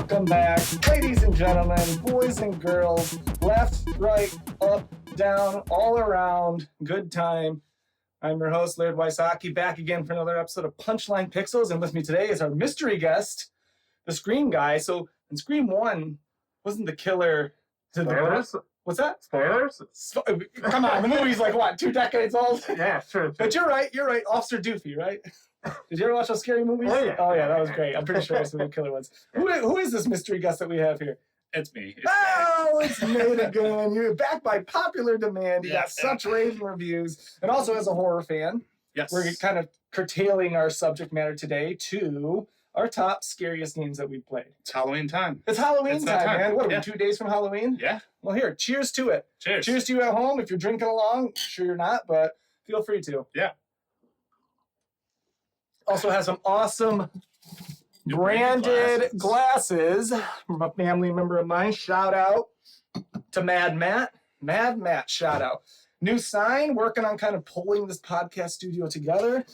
Welcome back, ladies and gentlemen, boys and girls, left, right, up, down, all around, good time. I'm your host, Laird Wysocki, back again for another episode of Punchline Pixels, and with me today is our mystery guest, the Scream guy. So, in Scream 1, wasn't the killer... Spoilers? What's that? Spoilers? Come on, the movie's like, what, 2 decades old? Yeah, sure. But you're right, Officer Doofy, right? Did you ever watch those scary movies? Oh, yeah. That was great. I'm pretty sure that's who the killer was. Who is this mystery guest that we have here? It's me. It's Nate again. You're back by popular demand. You got such raving reviews. And also as a horror fan, Yes. we're kind of curtailing our subject matter today to our top scariest games that we've played. It's Halloween time. It's Halloween It's that time, time. man. What are Yeah. we, 2 days from Halloween? Yeah. Well, here, cheers to it. Cheers. Cheers to you at home. If you're drinking along, sure you're not, but feel free to. Yeah. Also has some awesome New branded glasses from a family member of mine. Shout out to Mad Matt. Mad Matt, shout out. New sign, working on kind of pulling this podcast studio together.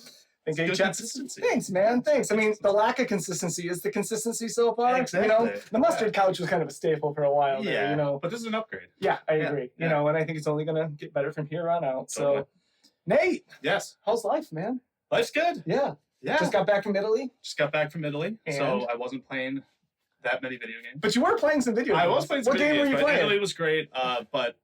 Good consistency. Thanks, man. Thanks. I mean, the lack of consistency is the consistency so far. Exactly. You know, the mustard couch was kind of a staple for a while there, you know. But this is an upgrade. Yeah, I agree. Yeah. You know, and I think it's only going to get better from here on out. Totally. So, Nate, Yes. how's life, man? Life's good. Yeah. Yeah. Just got back from Italy? Just got back from Italy, And? so I wasn't playing that many video games. But you were playing some video games. I was playing some What video game games, were you but playing? Italy was great, but,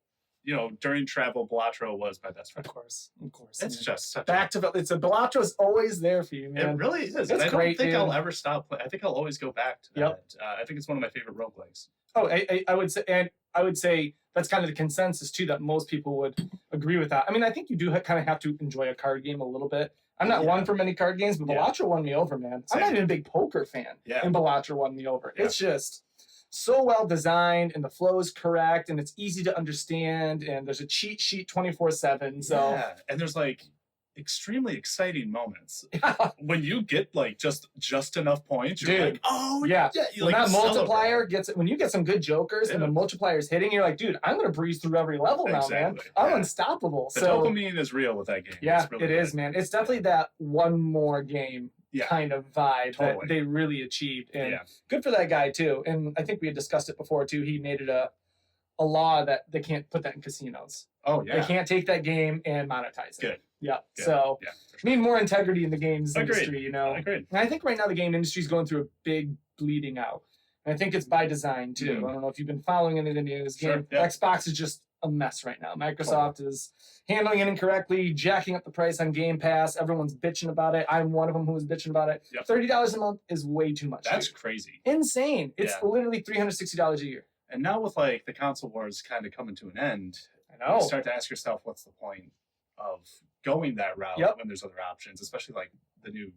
you know, during travel, Bellatrix was my best friend. Of course. It's man. just such Back to it's a Bellatro's always there for you, It man. really is. It's And I don't great, think dude. I'll ever stop playing. I think I'll always go back to that. Yep. I think it's one of my favorite roguelikes. Oh, I would say, and I would say that's kind of the consensus too, that most people would agree with that. I mean, I think you do kind of have to enjoy a card game a little bit. I'm not Yeah. one for many card games, but Yeah. Bellatrix won me over, man. Same. I'm not even a big poker fan, Yeah. and Bellatrix won me over. Yeah. It's just so well designed, and the flow is correct, and it's easy to understand, and there's a cheat sheet 24/7. So Yeah. And there's like extremely exciting moments when you get like just enough points. You're Dude. like, oh Yeah. you when like that multiplier celebrate. gets when you get some good jokers and the Yeah. multiplier's hitting, you're like, dude, I'm gonna breeze through every level now, man. Exactly. I'm Yeah. unstoppable. The So dopamine is real with that game. yeah, It's really it is, good. man. It's definitely that one more game Yeah. kind of vibe that Totally. they really achieved. And Yeah. good for that guy too. And I think we had discussed it before too. He made it a law that they can't put that in casinos. Oh yeah. They can't take that game and monetize it. Good. Yeah. Good. So Yeah. for sure. need more integrity in the games Agreed. industry, you know. Agreed. And I think right now the game industry is going through a big bleeding out. And I think it's by design too. Mm. I don't know if you've been following any of the news. Sure, Game, yeah. Xbox is just a mess right now. Microsoft is handling it incorrectly, jacking up the price on Game Pass. Everyone's bitching about it. I'm one of them who was bitching about it. Yep. $30 a month is way too much. That's dude. crazy. Insane. It's Yeah. literally $360 a year. And now with like the console wars kind of coming to an end, I know. you start to ask yourself, what's the point of going that route Yep. when there's other options, especially like the new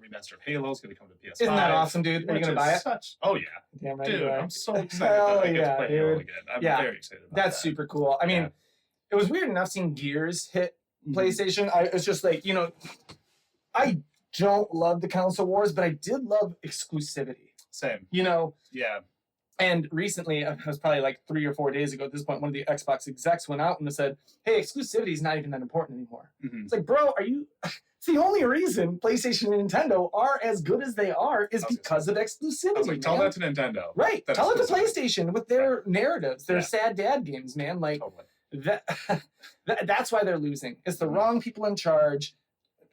remaster of Halo is going to come to PS5. Isn't that awesome, dude? Are you which going to is buy it? Oh yeah, Damn right dude! you are. I'm so excited Hell that I get yeah, to play Halo dude. again. I'm Yeah. very excited about That's that. super cool. I mean, Yeah. it was weird enough seeing Gears hit Mhm. PlayStation. It's just like, you know, I don't love the console wars, but I did love exclusivity. Same. You know, Yeah. and recently, it was probably like 3 or 4 days ago at this point, one of the Xbox execs went out and said, hey, exclusivity is not even that important anymore. Mhm. It's like, bro, are you... It's the only reason PlayStation and Nintendo are as good as they are is I was because of I exclusivity, was like, tell man. that to Nintendo. Right. That Tell it to exclusivity. PlayStation with their narratives, their Yeah. sad dad games, man. Like, Totally. that's why they're losing. It's the Mhm. wrong people in charge.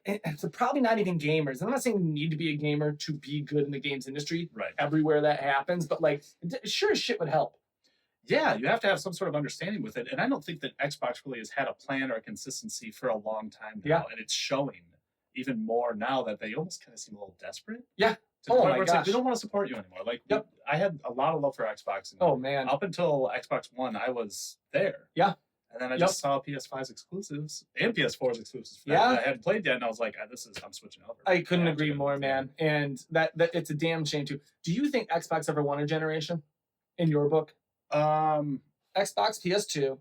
It's probably not even gamers. I'm not saying you need to be a gamer to be good in the games industry. Right. Everywhere that happens, but like, sure as shit would help. Yeah, you have to have some sort of understanding with it, and I don't think that Xbox really has had a plan or a consistency for a long time now, Yeah. and it's showing even more now that they almost kind of seem a little desperate. Yeah. To the Oh point my where it's like, gosh. we don't want to support you anymore. Like, Yep. I had a lot of love for Xbox, and Oh man. up until Xbox One, I was there. Yeah. And then I Yep. just saw PS5's exclusives and PS4's exclusives for Yeah. that I hadn't played yet, and I was like, I'm switching over. I couldn't have to agree go. more, Yeah. man. And that it's a damn shame too. Do you think Xbox ever won a generation? In your book, Xbox, PS2.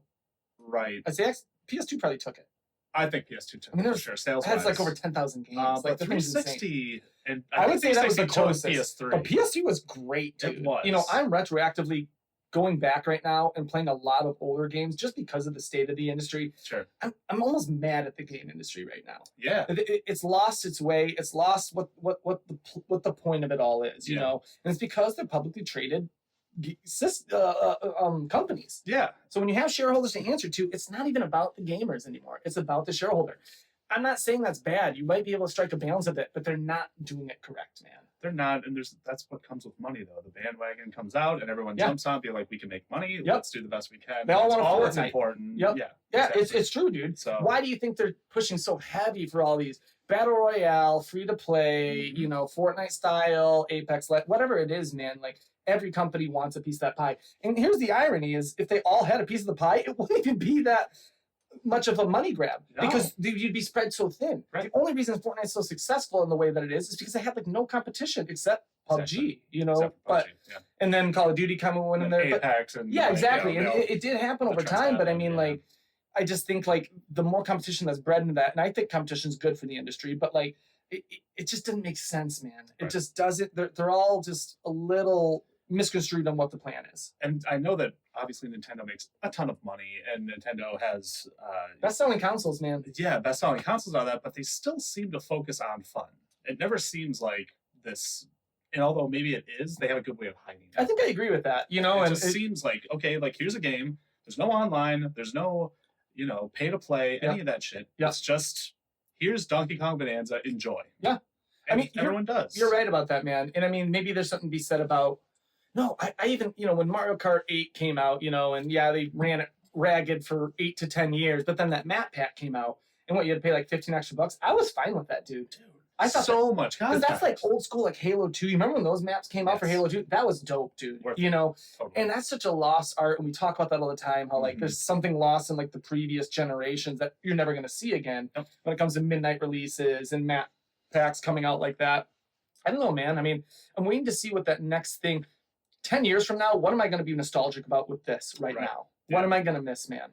Right. I'd say PS2 probably took it. I think PS2 took I mean, it for there's- sure. It Sales has like over 10,000 games. but Like the thing's insane. 360 and I would say that was the 360 took closest. PS3. But PS2 was great, It dude. was. You know, I'm retroactively going back right now and playing a lot of older games just because of the state of the industry. Sure. I'm almost mad at the game industry right now. Yeah. It's lost its way. It's lost what the point of it all is, you know? And it's because they're publicly traded companies. Yeah. So when you have shareholders to answer to, it's not even about the gamers anymore. It's about the shareholder. I'm not saying that's bad. You might be able to strike a balance a bit, but they're not doing it correct, man. They're not, and that's what comes with money, though. The bandwagon comes out, and everyone jumps on, be like, "We can make money. Let's do the best we can." They all want all Fortnite. It's important. Yep. Yeah, exactly. exactly. It's true, dude. So why do you think they're pushing so heavy for all these battle royale, free to play, you know, Fortnite style, Apex, whatever it is, man? Like every company wants a piece of that pie. And here's the irony: is if they all had a piece of the pie, it wouldn't even be that much of a money grab because you'd be spread so thin. Right. The only reason Fortnite's so successful in the way that it is because they had like no competition except PUBG, you know, but and then Call of Duty coming in there, Apex and exactly, and it did happen over time. But I mean, like, I just think like the more competition that's bred into that, and I think competition is good for the industry, but like it just didn't make sense, man. It just doesn't. They're all just a little misconstrued on what the plan is. And I know that obviously Nintendo makes a ton of money, and Nintendo has best-selling consoles, man. Yeah, best-selling consoles on that, but they still seem to focus on fun. It never seems like this. And although maybe it is, they have a good way of hiding it. I think I agree with that. You know, it just seems like, okay, like here's a game. There's no online. There's no, you know, pay to play, any of that shit. It's just, here's Donkey Kong Bonanza, enjoy. Yeah. And I mean, everyone does. You're right about that, man. And I mean, maybe there's something to be said about, no, I even, you know, when Mario Kart 8 came out, you know, and they ran it ragged for 8 to 10 years, but then that map pack came out, and you had to pay like $15 extra. I was fine with that, dude. I thought so much content. Because that's like old school, like Halo 2. You remember when those maps came out for Halo 2? That was dope, dude. You know, and that's such a lost art. And we talk about that all the time, how like there's something lost in like the previous generations that you're never going to see again when it comes to midnight releases and map packs coming out like that. I don't know, man. I mean, I'm waiting to see what that next thing, 10 years from now, what am I going to be nostalgic about with this right now? Yeah. What am I going to miss, man?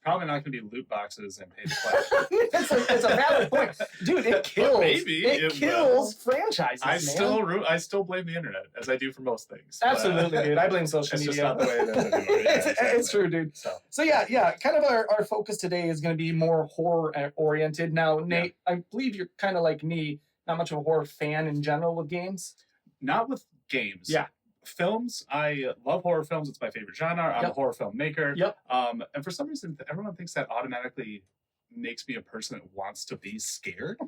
Probably not going to be loot boxes and pay to play. it's a valid point, dude. It kills. Maybe it kills franchises. I still blame the internet, as I do for most things. Absolutely, dude. I blame social media. It's just not the way it is anymore. It's true, dude. So yeah. Kind of our focus today is going to be more horror oriented. Now, Nate, I believe you're kind of like me, not much of a horror fan in general with games. Not with games. Yeah. Films, I love horror films. It's my favorite genre. I'm a horror filmmaker. Yep. And for some reason, everyone thinks that automatically makes me a person that wants to be scared.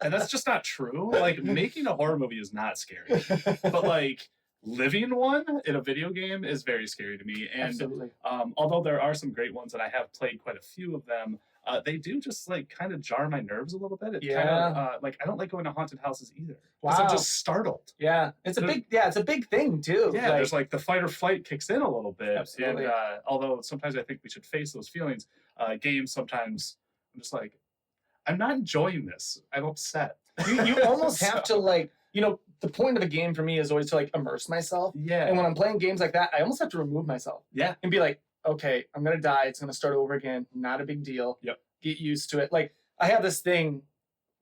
And that's just not true. Like, making a horror movie is not scary. But, like, living one in a video game is very scary to me. And absolutely. Although there are some great ones, and I have played quite a few of them, they do just like kind of jar my nerves a little bit. It kind of like I don't like going to haunted houses either. Because I'm just startled. Yeah. It's a big thing too. Yeah, there's like the fight or flight kicks in a little bit. Absolutely. And although sometimes I think we should face those feelings, games sometimes I'm just like, I'm not enjoying this. I'm upset. You almost have to like, you know, the point of a game for me is always to like immerse myself. Yeah. And when I'm playing games like that, I almost have to remove myself. Yeah. And be like, okay, I'm going to die. It's going to start over again. Not a big deal. Yep. Get used to it. Like, I have this thing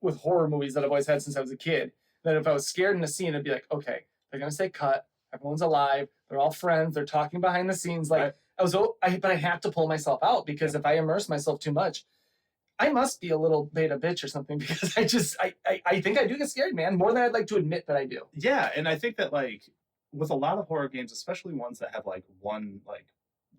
with horror movies that I've always had since I was a kid, that if I was scared in a scene, I'd be like, okay, they're going to say cut. Everyone's alive. They're all friends. They're talking behind the scenes. Like, but I have to pull myself out because if I immerse myself too much, I must be a little beta bitch or something because I think I do get scared, man, more than I'd like to admit that I do. Yeah, and I think that, like, with a lot of horror games, especially ones that have, like, one, like,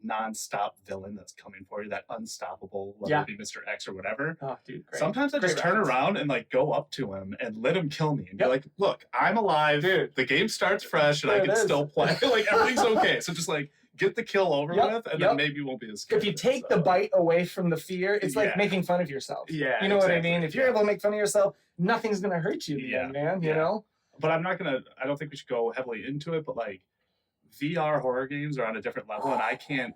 non-stop villain that's coming for you, that unstoppable, whether it be Mr. X or whatever. Oh, dude, great. Sometimes I just turn around and, like, go up to him and let him kill me and be like, look, I'm alive, dude. The game starts fresh and I can still play. Like, everything's okay. So just, like, get the kill over with, and then maybe you won't be as scared. If you take the bite away from the fear, it's like making fun of yourself. Yeah, you know what I mean? If you're able to make fun of yourself, nothing's going to hurt you, man, you know? But I don't think we should go heavily into it, but, like, VR horror games are on a different level, and I can't,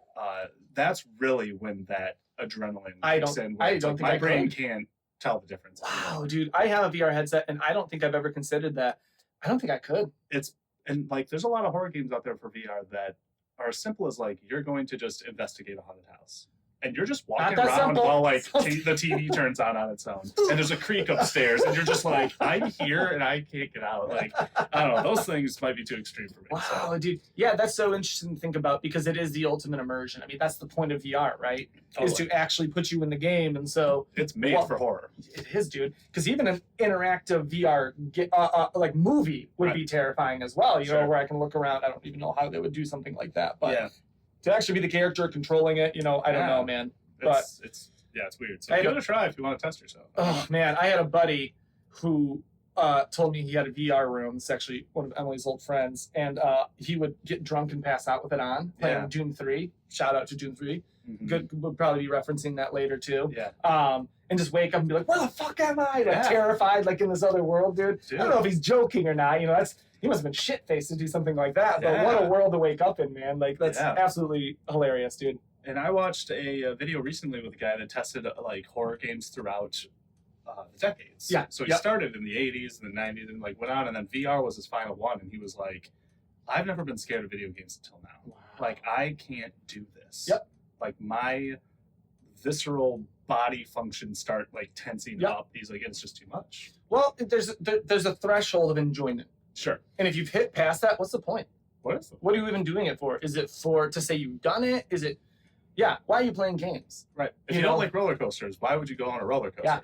that's really when that adrenaline kicks in. I don't think my brain can't tell the difference. Wow, dude. I have a VR headset, and I don't think I've ever considered that. I don't think I could. And like, there's a lot of horror games out there for VR that are as simple as, like, you're going to just investigate a haunted house. and you're just walking that around simple. while like the TV turns on its own, and there's a creak upstairs, and you're just like, I'm here and I can't get out. Like, I don't know, those things might be too extreme for me. Wow, So. dude. Yeah, that's so interesting to think about because it is the ultimate immersion. I mean, that's the point of VR, right? Is to actually put you in the game, and so it's made for horror. It is, dude. Because even an interactive VR like movie would be terrifying as well. You know, where I can look around. I don't even know how they would do something like that, but to actually be the character controlling it, you know, I don't know, man. It's weird. So give it a try if you want to test yourself. Oh man, I had a buddy who told me he had a VR room. It's actually one of Emily's old friends, and he would get drunk and pass out with it on, playing Doom 3. Shout out to Doom 3. Good, we'll probably be referencing that later too. Yeah. And just wake up and be like, "Where the fuck am I?" Like terrified, like in this other world, dude. I don't know if he's joking or not. You know, he must have been shit faced to do something like that. But what a world to wake up in, man! Like that's absolutely hilarious, dude. And I watched a video recently with a guy that tested like horror games throughout the decades. Yeah. So he started in the 80s and the 90s and like went on, and then VR was his final one, and he was like, "I've never been scared of video games until now. Wow. Like I can't do this. Like my visceral body functions start like tensing up." He's like, "It's just too much." Well, there's a threshold of enjoyment. Sure. And if you've hit past that, what's the point? What is it? What are you even doing it for? Is it for to say you've done it? Is it why are you playing games? Right. If you don't like roller coasters, why would you go on a roller coaster?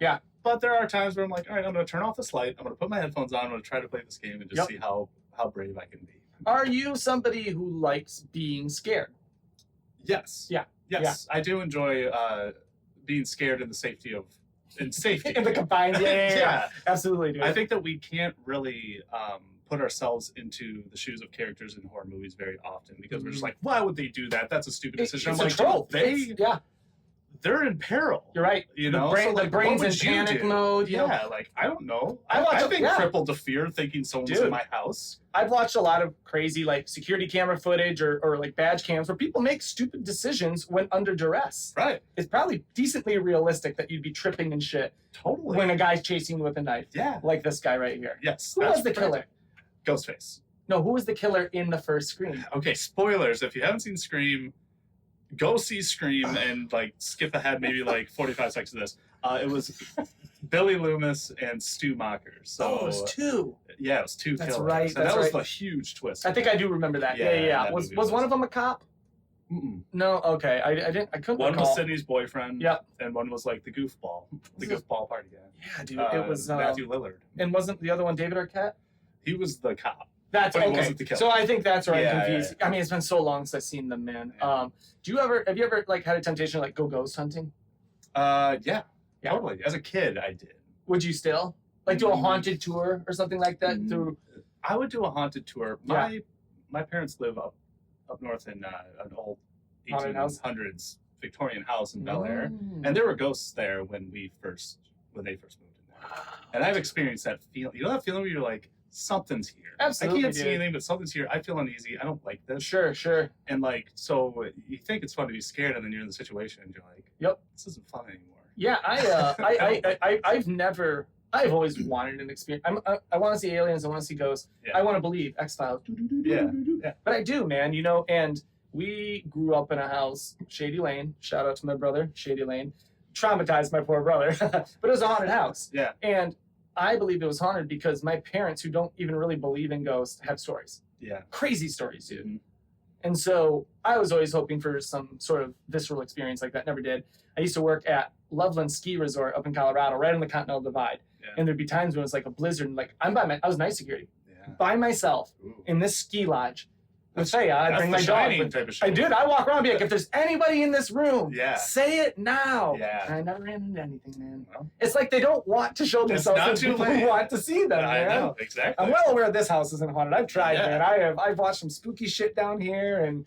Yeah. But there are times where I'm like, all right, I'm going to turn off this light. I'm going to put my headphones on. I'm going to try to play this game and just see how brave I can be. Are you somebody who likes being scared? Yes. Yeah. Yes. I do enjoy being scared in the safety of in the confined. Yeah. Absolutely, dude. I think that we can't really put ourselves into the shoes of characters in horror movies very often because we're just like, why would they do that? That's a stupid decision. It's I'm a like, trope. They're in peril. You're right. You know, the brain's in panic mode. You know? Like I don't know. I've been crippled to fear thinking someone's in my house. I've watched a lot of crazy like security camera footage or like badge cams where people make stupid decisions when under duress. Right. It's probably decently realistic that you'd be tripping and shit. Totally. When a guy's chasing you with a knife. Yeah. Like this guy right here. Yes. Who was the killer? Ghostface. No, who was the killer in the first Scream? Okay, spoilers. If you haven't seen Scream, go see Scream and like skip ahead maybe like 45 seconds of this. It was Billy Loomis and Stu Macher. So it was two. Yeah, it was two That's killers. right. And that was the huge twist. I think I do remember that. Yeah. Was one of them a cop? No. Okay. I couldn't. One recall. was Sydney's boyfriend. Yep. And one was like the goofball party guy. Yeah, dude. It was Matthew Lillard. And wasn't the other one David Arquette? He was the cop. That's but okay. He wasn't the killer. So I think that's where I'm confused. Yeah. I mean, it's been so long since I've seen them, man. Yeah. Have you ever like had a temptation to like go ghost hunting? Yeah. Totally. As a kid, I did. Would you still like do a haunted tour or something like that? Through I would do a haunted tour. My parents live up north in an old 1800s Victorian house in Bel Air, and there were ghosts there when they first moved in there. And I've experienced that feeling. You know that feeling where you're like, something's here. Absolutely, I can't see anything, but something's here. I feel uneasy. I don't like this. Sure. And like, so you think it's fun to be scared, and then you're in the situation, and you're like, yep, this isn't fun anymore. Yeah, I've always wanted an experience. I want to see aliens. I want to see ghosts. Yeah. I want to believe X-Files. Yeah. But I do, man. You know, and we grew up in a house, Shady Lane. Shout out to my brother, Shady Lane. Traumatized my poor brother, but it was a haunted house. Yeah. And I believe it was haunted because my parents, who don't even really believe in ghosts, have stories. Yeah. Crazy stories, dude. Mm-hmm. And so I was always hoping for some sort of visceral experience like that. Never did. I used to work at Loveland Ski Resort up in Colorado, right on the Continental Divide. Yeah. And there'd be times when it was like a blizzard, and like I was night security by myself in this ski lodge. I'd bring my dog. Type of show. I walk around and be like, if there's anybody in this room, say it now. Yeah. And I never ran into anything, man. Well, it's like they don't want to show themselves to people who want to see them, I man. know, exactly. I'm well aware this house isn't haunted. I've tried, man. I've watched some spooky shit down here, and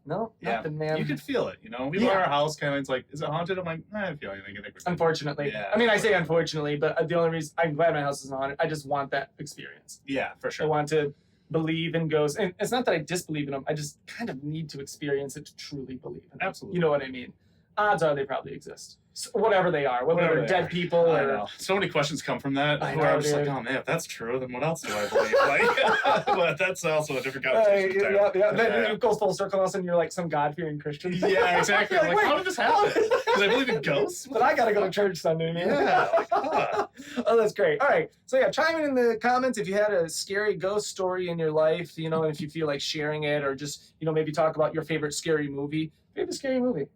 nothing, man. You could feel it, you know? We bought our house, kind of, it's like, is it haunted? I'm like, I don't feel anything. I think we're unfortunately. Yeah. I mean, I say unfortunately, but the only reason, I'm glad my house isn't haunted. I just want that experience. Yeah, for sure. I want to believe in ghosts. And it's not that I disbelieve in them. I just kind of need to experience it to truly believe in them. Absolutely. You know what I mean? odds are they probably exist. Whatever they are, whether they're dead people I or... know. So many questions come from that. I Where I'm know, just like, dude. oh man, if that's true, then what else do I believe? Like, but that's also a different conversation. Then it goes full circle, and all of a sudden you're like some God-fearing Christian. Yeah, exactly. You're Like, wait, how did this happen? Because I believe in ghosts. But I gotta go to church Sunday, man. Yeah. Like, huh. Oh, that's great. All right. So yeah, chime in the comments if you had a scary ghost story in your life, you know, and if you feel like sharing it, or just, you know, maybe talk about your favorite scary movie. Favorite scary movie?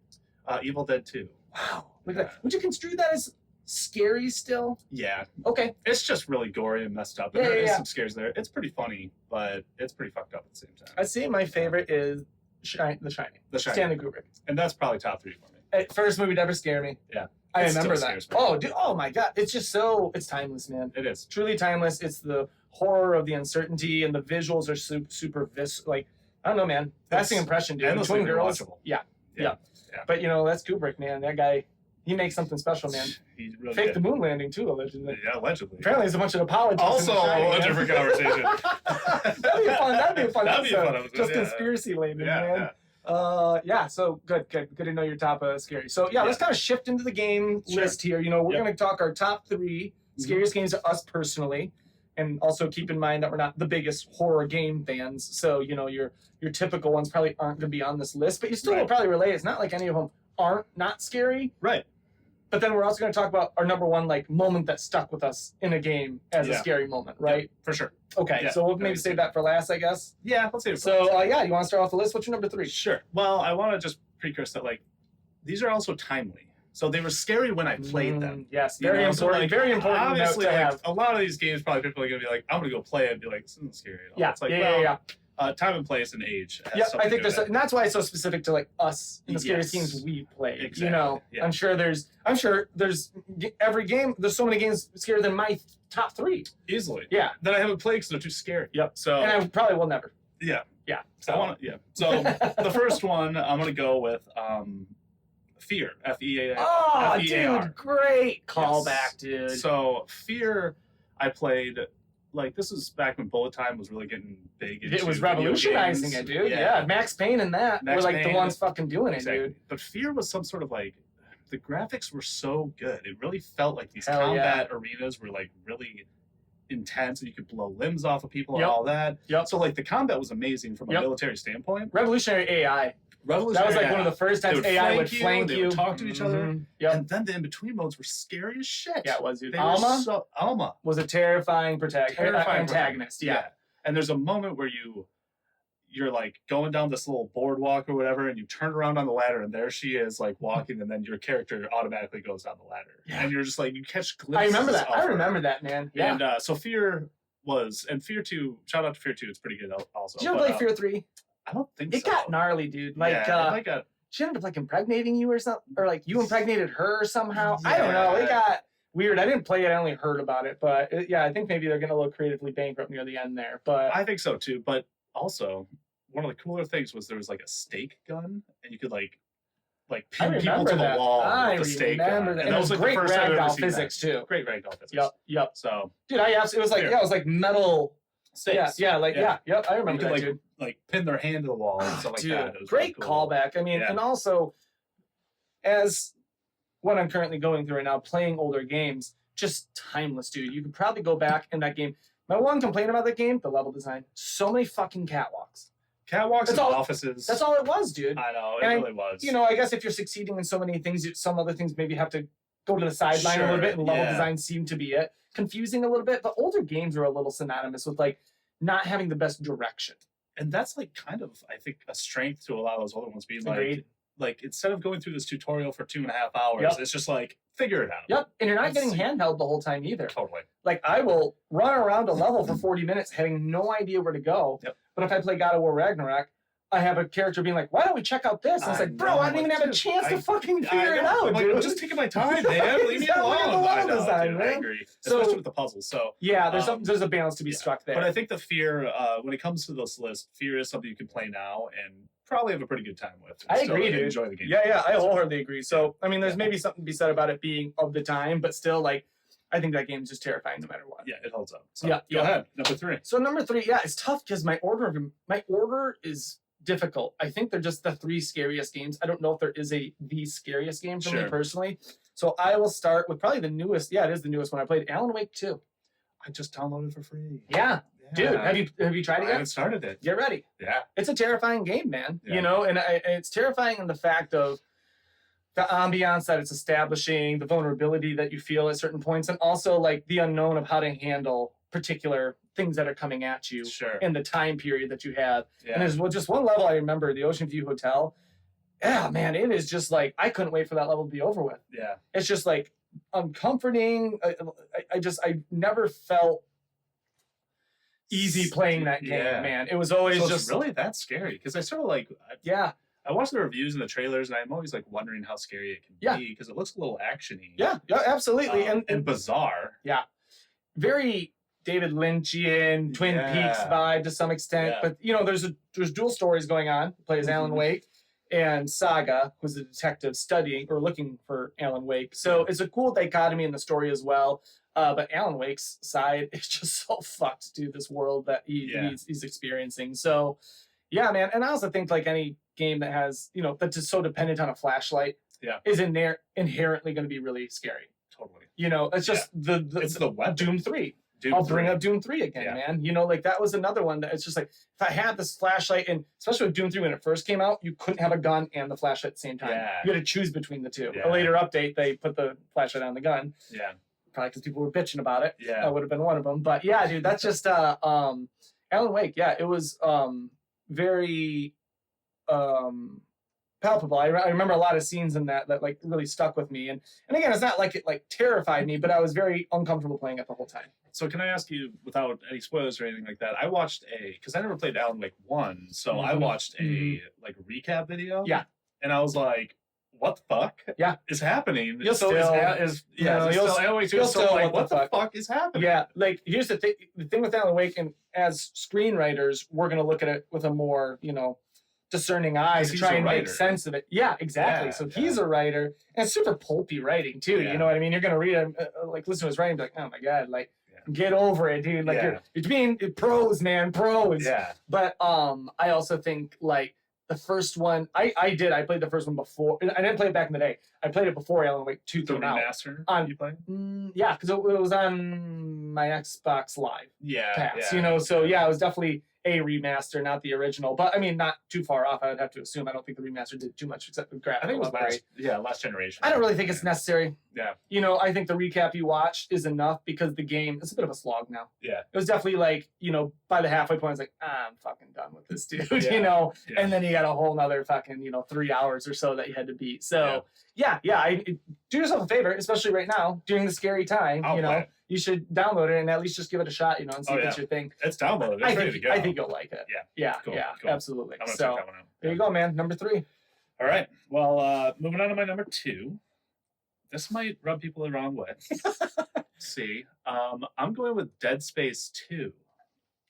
Evil Dead 2. Wow. Look at that. Would you construe that as scary still? Yeah. Okay. It's just really gory and messed up. Yeah, There is yeah. some scares there. It's pretty funny, but it's pretty fucked up at the same time. I'd say my favorite is The Shining. The Shining. Stanley Kubrick. And that's probably top 3 for me. First movie to ever scare me. Yeah. I It remember still that. scares me. Oh, dude. Oh my God. It's just so, it's timeless, man. It is. Truly timeless. It's the horror of the uncertainty, and the visuals are super like, I don't know, man. That's the It's impression, dude. The endlessly Twin Girls. rewatchable. Yeah. Yeah. But you know, that's Kubrick, man. That guy, he makes something special, man. He really Faked the did. moon landing too, allegedly. Yeah, allegedly. Apparently, there's a bunch of apologies. Also a different conversation. That'd be fun. That'd be a fun That'd be a episode. fun episode, Just yeah. conspiracy landing, man. Yeah. Yeah. So good to know your top scary. So yeah, let's kind of shift into the game Sure. list here. You know, we're Yep. going to talk our top 3 scariest games to us personally, and also keep in mind that we're not the biggest horror game fans. So you know, your typical ones probably aren't going to be on this list, but you still will Right. probably relate. It's not like any of them aren't not scary. Right. But then we're also going to talk about our number one like moment that stuck with us in a game as a Yeah. scary moment, right? Yeah, for sure. Okay, Yeah, so we'll that maybe makes save sense. that for last, I guess. Yeah, let's say it. So yeah, you want to start off the list? What's your number 3? Sure. Well, I want to just precursor that like these are also timely. So they were scary when I played them. Yes, You very know, so, important. like, very important. Obviously, note to like have. a lot of these games, probably people are gonna be like, "I'm gonna go play it," and be like, "This isn't scary at all." Yeah, It's like, yeah. time and place and age. has Yep, something I to think do there's, with and that's why it's so specific to like us and the scariest Yes. games we played. Exactly, You know, yeah. I'm sure there's every game. There's so many games scarier than my top 3. it. Easily. Yeah, That I haven't played because they're too scary. Yep. So and I probably will never. yeah. Yeah. So I want to. Yeah. So the first one I'm gonna go with Fear. Fear. Oh, Fear. dude, great callback, dude. So Fear, I played. Like this was back when bullet time was really getting big. It was into revolutionizing video games. it, dude. Yeah. Max Payne and that Max were like the Payne. ones fucking doing Exactly. it, dude. But Fear was some sort of like the graphics were so good. It really felt like these Hell combat arenas were like really intense, and you could blow limbs off of people Yep. and all that. Yep. So like the combat was amazing from a Yep. military standpoint. Revolutionary AI. That Revolutionary. was like one of the first They times would AI would flank flank they you. would talk to each other. Mhm. Yep. And then the in-between modes were scary as shit. Yeah, it was, dude. They were Alma Alma. was a terrifying Terrifying antagonist. Yeah. And there's a moment where you're like going down this little boardwalk or whatever, and you turn around on the ladder, and there she is, like walking, and then your character automatically goes down the ladder, Yeah. and you're just like you catch glimpses. I remember that. of I her. remember that, man. Yeah. And so Fear was, and Fear 2. Shout out to Fear 2. It's pretty good also. Did you ever but, play Fear 3? I don't think It so. got gnarly, dude. Like, yeah, it got she ended up like impregnating you or something, or like you impregnated her somehow. I don't know. It Yeah. got weird. I didn't play it. I only heard about it, but yeah, I think maybe they're getting a little creatively bankrupt near the end there. But I think so too. But also, one of the cooler things was there was like a stake gun, and you could like pin people remember to the that. wall I with the stake gun. remember that. And it was like great the first time I've ever ragdoll seen that. physics too. Great ragdoll physics. Yep. So Dude, it was like Fair. yeah, it was like metal. stakes. Yeah, yep. I You remember could that, like dude. pin their hand to the wall and stuff like Dude, that. It was great really cool. callback. I mean, Yeah. and also as what I'm currently going through right now, playing older games, just timeless, dude. You could probably go back in that game. My one complaint about that game, the level design, so many fucking catwalks. Catwalks That's and all- offices. That's all it was, dude. I know, it And really was. You know, I guess if you're succeeding in so many things, some other things maybe have to go to the sideline a little Sure, bit, and level yeah. design seemed to be it. Confusing a little bit, but older games are a little synonymous with like not having the best direction. and that's like kind of, I think, a strength to a lot of those other ones being Agreed. like instead of going through this tutorial for 2.5 hours, Yep. it's just like figure it out. Yep, and you're not Let's getting see. handheld the whole time either. Totally. Like I will run around a level for 40 minutes having no idea where to go. Yep. But if I play God of War Ragnarok, I have a character being like, "Why don't we check out this?" And it's I like, "Bro, know, I didn't even like, have a dude, chance to I- fucking I figure it know. out, I'm like, dude." I'm just taking my time, man. Leave me Yeah, look at the alone. I level know, design, dude, man. I agree. So- Especially with the puzzles. So Yeah, there's Um, a balance to be yeah. struck there. But I think the Fear, when it comes to this list, Fear is something you can play now and probably have a pretty good time with. and I still agree, dude. Enjoy the game. Yeah, I wholeheartedly agree. So, I mean, there's Yeah. maybe something to be said about it being of the time, but still, like, I think that game's just terrifying no matter what. Yeah, it holds up. So Yeah, go yeah. ahead. Number 3. So number 3, yeah, it's tough because my order is difficult. I think they're just the 3 scariest games. I don't know if there is the scariest game for me personally. So I will start with probably the newest. Yeah, it is the newest one. I played Alan Wake 2. I just downloaded it for free. Yeah. Dude, have you tried it yet? I haven't started it. Get ready. Yeah. It's a terrifying game, man. You know, and it's terrifying in the fact of the ambiance that it's establishing, the vulnerability that you feel at certain points, and also like the unknown of how to handle particular things that are coming at you in the time period that you have. And there's just one level I remember, the Ocean View Hotel. Yeah, man, it is just like, I couldn't wait for that level to be over with. Yeah. It's just like uncomforting. I never felt easy playing that game, man. It was always just really that scary, because I sort of like I watched the reviews and the trailers, and I'm always like wondering how scary it can be, because it looks a little actiony. Yeah, absolutely, and bizarre. Yeah, very David Lynchian, Twin Peaks vibe to some extent. But you know, there's dual stories going on. He plays Alan Wake, and Saga, who's a detective studying or looking for Alan Wake. So it's a cool dichotomy in the story as well. But Alan Wake's side is just so fucked, dude, this world that he's experiencing. So, yeah, man. And I also think like any game that has, you know, that's just so dependent on a flashlight is inherently going to be really scary. Totally. You know, it's just it's the weapon. Doom 3. I'll bring up Doom 3 again, man. You know, like that was another one that it's just like, if I had this flashlight, and especially with Doom 3 when it first came out, you couldn't have a gun and the flashlight at the same time. You had to choose between the two. A later update, they put the flashlight on the gun. Yeah. Probably because people were bitching about it. Yeah. That would have been one of them. But yeah, dude, that's just Alan Wake. Yeah, it was very palpable. I remember a lot of scenes in that like really stuck with me. And again, it's not like it like terrified me, but I was very uncomfortable playing it the whole time. So can I ask you, without any spoilers or anything like that, I watched because I never played Alan Wake 1, so I watched a like recap video. Yeah. And I was like, what the fuck is happening? You'll still like, what the fuck is happening? Yeah, like here's the thing with Alan Wake, and as screenwriters, we're gonna look at it with a more, you know, discerning eye to try and make sense of it. Yeah, exactly. So he's a writer, and it's super pulpy writing too. You know what I mean? You're gonna read him, like listen to his writing, be like, oh my god, like get over it, dude. Like you're being prose, man, prose. Yeah. But I also think like the first one, I played the first one before. I didn't play it back in the day. I played it before Alan Wake 2 came out. The remaster you played? Yeah, because it was on my Xbox Live Pass, you know, so yeah, it was definitely a remaster, not the original. But I mean, not too far off, I would have to assume. I don't think the remaster did too much except for graphics. I think it was last generation. I don't really think it's necessary. Yeah. You know, I think the recap you watched is enough because the game is a bit of a slog now. Yeah. It was definitely like, you know, by the halfway point, I was like, I'm fucking done with this dude, you know? Yeah. And then you got a whole nother fucking, you know, 3 hours or so that you had to beat. So, do yourself a favor, especially right now, during the scary time, you know? You should download it and at least just give it a shot, you know, and see if it's your thing. It's downloaded. It's ready to go. I think you'll like it. Yeah. Cool. Absolutely. I'm gonna check that one out. There you go, man. Number 3. All right. Well, moving on to my number 2. This might rub people the wrong way. See, I'm going with Dead Space 2.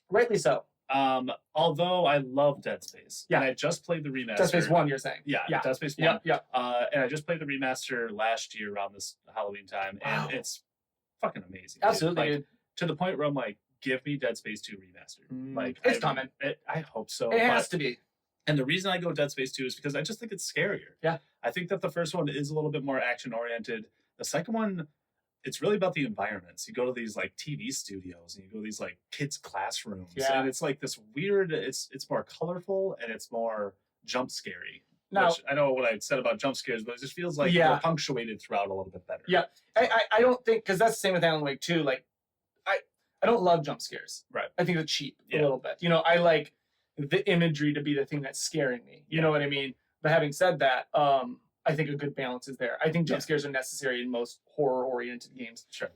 Rightly so. Although I love Dead Space. And I just played the remaster. Dead Space 1, you're saying? Yeah. Dead Space 1. Yeah. And I just played the remaster last year around this Halloween time, and it's fucking amazing. Absolutely. Like, to the point where I'm like, give me Dead Space 2 remastered. Like, it's coming. I hope so. It has to be. And the reason I go Dead Space 2 is because I just think it's scarier. Yeah. I think that the first one is a little bit more action oriented. The second one, it's really about the environments. You go to these like TV studios and you go to these like kids' classrooms. Yeah. And it's like this weird, it's more colorful and it's more jump scary. Now, which I know what I said about jump scares, but it just feels like they're punctuated throughout a little bit better. Yeah. I don't think, because that's the same with Alan Wake 2. Like, I don't love jump scares. Right. I think they're cheap a little bit. You know, I like the imagery to be the thing that's scaring me. You know what I mean? But having said that, I think a good balance is there. I think jump scares are necessary in most horror-oriented games. Sure.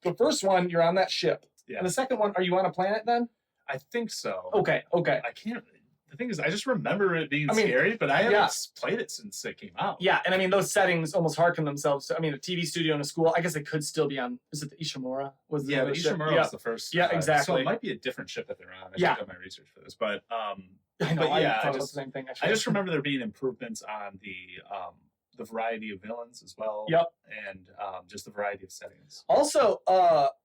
The first one, you're on that ship. Yeah. And the second one, are you on a planet then? I think so. Okay. I can't. The thing is, I just remember it being scary, but I haven't played it since it came out. Yeah, and I mean, those settings almost harken themselves to, I mean, a TV studio and a school, I guess it could still be on, is it the Ishimura? The Ishimura was the first. Yeah, exactly. So it might be a different ship that they're on. I should have my research for this. But, I know, I thought it was the same thing. I just remember there being improvements on the variety of villains as well. Yep. And just the variety of settings. Also,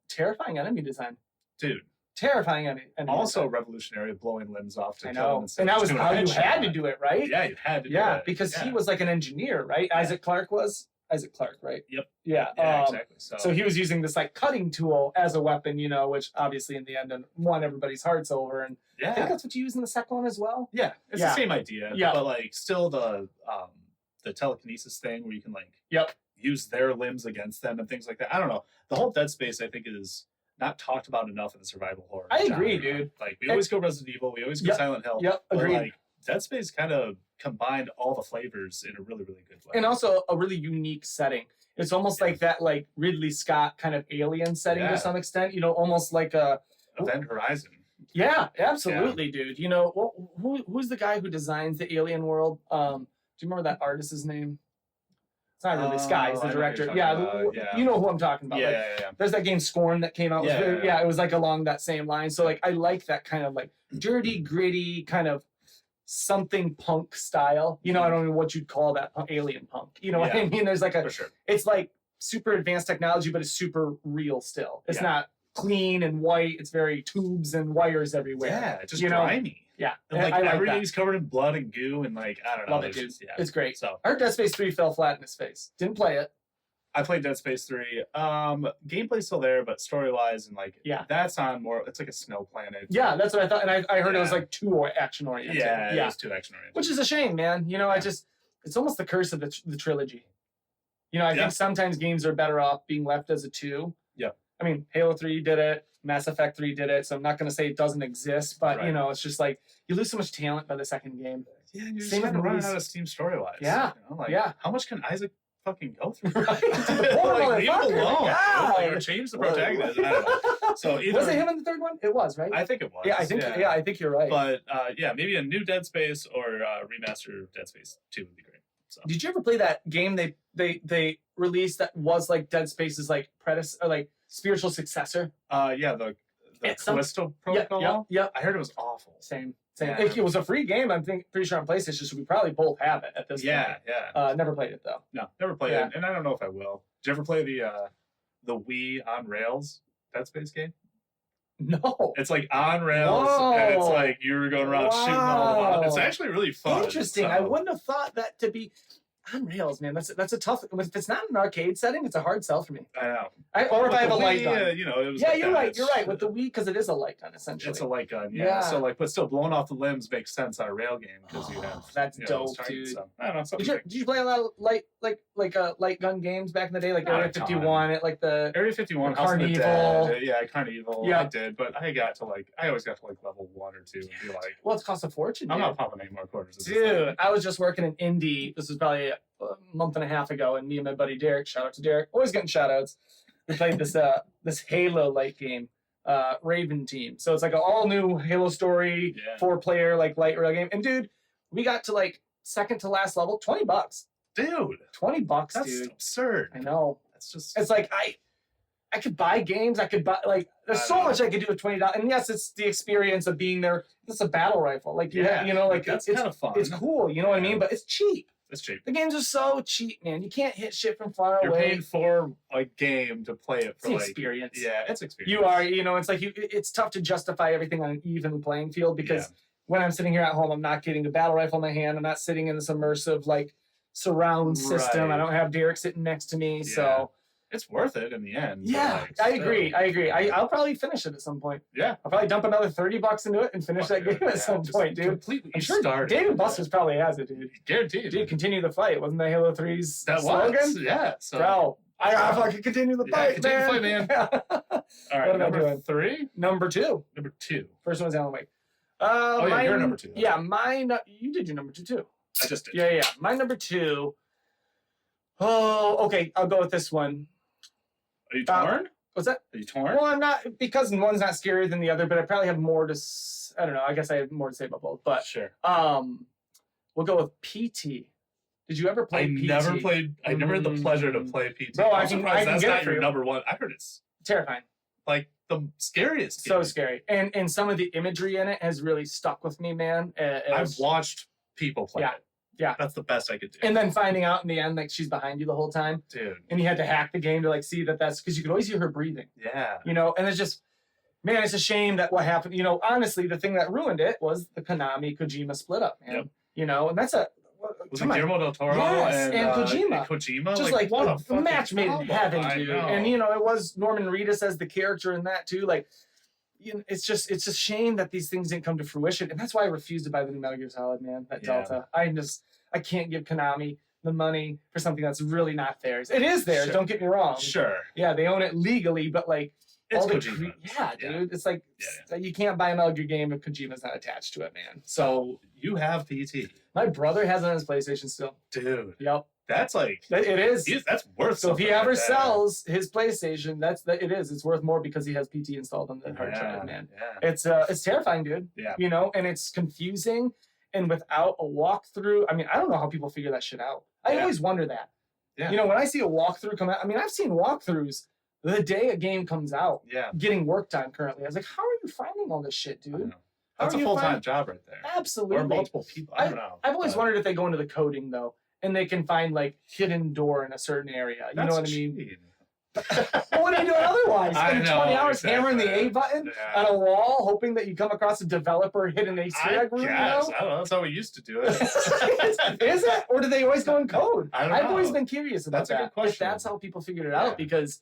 terrifying enemy design. Dude. terrifying. Also revolutionary, blowing limbs off to I kill know, them instead and of that was just how doing a you had to headshot. do it, right? Yeah, you had to do it. Because he Yeah. was like an engineer, right? Yeah. Isaac Clarke was Isaac Clarke, right? Yep. Yeah. Yeah, exactly. So he was using this like cutting tool as a weapon, you know, which obviously in the end won everybody's hearts over. And I think that's what you use in the second one as well. Yeah, it's Yeah. the same idea. Yeah. But like still the telekinesis thing where you can like Yep. use their limbs against them and things like that. I don't know. The whole Dead Space I think is not talked about enough in the survival horror. I agree, genre. dude. Like we always go Resident Evil, we always go Yep. Silent Hill. Yep, But agreed. like Dead Space kind of combined all the flavors in a really, really good way. And also a really unique setting. It's almost like that like Ridley Scott kind of alien setting Yeah. to some extent, you know, almost like a Event Horizon. yeah, absolutely, dude. You know, who's the guy who designs the alien world? Do you remember that artist's name? It's not Ridley Scott, he's the I know what director. you're talking Yeah, about, yeah. you know who I'm talking about. Yeah, Like, yeah. there's that game Scorn that came out. It was Yeah, very- yeah. It was like along that same line. So like I like that kind of like dirty, gritty kind of something punk style. You know, I don't know what you'd call that alien punk. You know what I Yeah. mean? There's like For sure. it's like super advanced technology, but it's super real still. It's Yeah. not clean and white. It's very tubes and wires everywhere. Yeah, it's just you know? grimy. Yeah, And like I like that. everything's covered in blood and goo and like I don't know. Love it, it's dude. just- yeah. It's great. So I heard Dead Space 3 fell flat in his face. Didn't play it. I played Dead Space 3. Gameplay's still there, but story wise and like Yeah. that's on more. It's like a snow planet. Yeah, that's what I thought. And I heard it was Yeah. like too action oriented. Yeah, it was too action oriented. Which is a shame, man. You know, Yeah. it's almost the curse of the trilogy. You know, I Yeah. think sometimes games are better off being left as a 2. Yeah. I mean, Halo 3 did it, Mass Effect 3 did it, so I'm not going to say it doesn't exist, but, you Right. know, it's just like you lose so much talent by the second game. Yeah, and you're Same just kind with of running movies. out of steam story wise. Yeah, yeah. How much can Isaac fucking go through? Right? The poor like, leave him motherfucker. alone. Yeah. Like, or change the protagonist. I don't know. So either, Was it him in the third one? It was, right? I think it was. yeah, I think you're right. But yeah, maybe a new Dead Space or remaster of Dead Space 2 would be great. So. Did you ever play that game they released that was like Dead Space's like predecessor, or like spiritual successor? Yeah, the Callisto Protocol. Yep. I heard it was awful. Same. Yeah. It was a free game. Pretty sure on PlayStation, so we probably both have it at this Yeah, point. yeah. Never played it though. No, never played Yeah. it, and I don't know if I will. Did you ever play the Wii on rails Dead Space game? No. It's like on rails, and it's Whoa. like you're going around shooting all the Wow. It's actually really fun. Interesting. so- I wouldn't have thought that to be on rails, man. That's a tough. If it's not an arcade setting, it's a hard sell for me. I know. Or if With I have the a light Wii, gun. You know, it was Yeah, like you're that. right. It's- You're right with the Wii because it is a light gun essentially. It's a light gun, yeah. Yeah. So like, but still, blowing off the limbs makes sense on a rail game because you have. That's you know, those dope, targets, dude. So, I don't know. Something Did you play a lot of light gun games back in the day, like Not a Area ton. 51, at like the Area 51, The House of the Carnival. Dead. Yeah, Carnival. Yeah. I did, but I always got to like level 1 or 2 and be like, well, it's cost a fortune. I'm dude. not popping any more quarters. at this Dude, thing. I was just working in indie. This was probably a month and a half ago, and me and my buddy Derek, shout out to Derek, always getting shout outs. We played this Halo light game, Raven Team. So it's like an all new Halo story, Yeah. 4-player like light rail game. And dude, we got to like second to last level, $20. Dude, $20, that's dude. absurd. I know. That's just. It's like I could buy games. I could buy like there's I so know. much I could do with $20. And yes, it's the experience of being there. It's a battle rifle, like Yeah, you know, like that's it's kind of fun. it's cool. You know what I Yeah. mean? But it's cheap. It's cheap. The games are so cheap, man. You can't hit shit from far You're away. paying for a game to play it It's for the like. experience. Yeah, it's experience. You are, you know, it's like it's tough to justify everything on an even playing field because Yeah. when I'm sitting here at home, I'm not getting the battle rifle in my hand. I'm not sitting in this immersive like surround system. I Right. don't have Derek sitting next to me. So It's worth it in the end. but, yeah, like, I still. agree. I'll probably finish it at some point. Yeah. I'll probably dump another $30 into it and finish that Fuck game it, at some just point, dude. Completely I'm sure started. David Buster's probably has it, dude. Guaranteed. Dude, continue the fight. Wasn't that Halo 3's that slogan? was. Yeah. So. Bro, I gotta fucking continue the Yeah, fight, continue the man. fight, All right. what am I number doing? 3. Number 2. Number 2. First one was Alan Wake. Oh, yeah, mine, you're number 2. Yeah, mine. You did your number 2 too. I just did. Yeah. My number 2. Oh, okay. I'll go with this one. Are you torn? What's that? Are you torn? Well, I'm not, because one's not scarier than the other, but I probably have more to. I don't know. I guess I have more to say about both. But Sure. we'll go with PT. Did you ever play I PT? never played. I never had the pleasure to play PT. Bro, I I'm can surprised that's get it not for your you. number 1. I heard it's Terrifying. like the scariest. So game. scary. And some of the imagery in it has really stuck with me, man. I've watched people play Yeah. it. Yeah. That's the best I could do. And then finding out in the end, like she's behind you the whole time, Dude. and you had to hack the game to like see that that's because you could always hear her breathing, Yeah. you know. And it's just, Man, it's a shame that what happened. You know, honestly, the thing that ruined it was the Konami Kojima split up, man. Yep. You know, and that's a. Was it Guillermo del Toro Yes, and Kojima. Kojima? Just like what a fucking match made in combo. heaven, I dude. know. And you know, it was Norman Reedus as the character in that too. Like, you know, it's a shame that these things didn't come to fruition, and that's why I refuse to buy the new Metal Gear Solid, man. That Yeah. Delta, I can't give Konami the money for something that's really not theirs. It is theirs. Sure. Don't get me wrong. Sure. Yeah, they own it legally, but like. It's all the Kojima. yeah, dude. Yeah. It's like you can't buy a Metal Gear game if Kojima's not attached to it, man. So you have PT. My brother has it on his PlayStation still. Dude. Yep. That's like It is. That's worth So if he something ever like that. sells his PlayStation, it is. It's worth more because he has PT installed on the hard drive, man. Yeah. It's terrifying, dude. Yeah. You know, and it's confusing, and without a walkthrough, I mean, I don't know how people figure that shit out. I Yeah. always wonder that. Yeah. You know, when I see a walkthrough come out, I mean, I've seen walkthroughs the day a game comes out, Yeah. getting work time currently. I was like, how are you finding all this shit, I dude? know. How That's are a you full-time finding- job right there. Absolutely. Or multiple people. I don't know. I've always but wondered if they go into the coding though, and they can find like hidden door in a certain area. You know what I mean? cheating. Well, what are you doing otherwise? I Spending know, 20 hours hammering the exactly. A button Yeah. on a wall, hoping that you come across a developer hidden Easter I egg room. guess. You I don't know. That's how we used to do it. know? Is it? Or do they always go in code? I don't I've always know. been curious about That's a good that. If question. that's how people figured it Yeah. out, because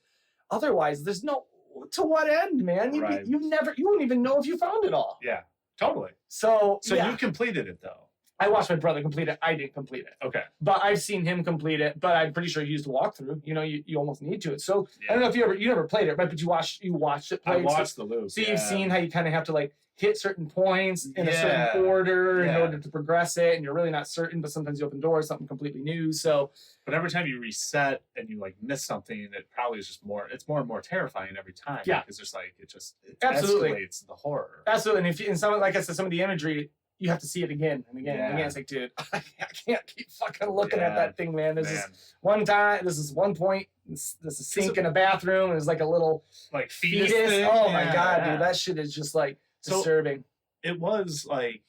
otherwise, there's no. To what end, man? Right. You won't even know if you found it all. Yeah. Totally. So So you completed it though. I watched my brother complete it. I didn't complete it. Okay. But I've seen him complete it. But I'm pretty sure he used a walkthrough. You know, you almost need to. So Yeah. I don't know if you never played it, right? But you watched it I played. watched the loop. So you've seen how you kind of have to like hit certain points in a Yeah. certain order in Yeah. order to progress it, and you're really not certain. But sometimes you open doors, something completely new. So But every time you reset and you like miss something, it probably is just more. It's more and more terrifying every time. Yeah. Because there's like it Absolutely. escalates the horror. absolutely. And if you, and some like I said, some of the imagery. You have to see it again and again and Yeah. again. It's like, dude, I can't keep fucking looking at Yeah. that thing, man. This is Man. one time. This is one point. This is a sink in a bathroom. There's like a little Like fetus. thing. Oh my Yeah, god, yeah. dude, that shit is just like So- disturbing. It was like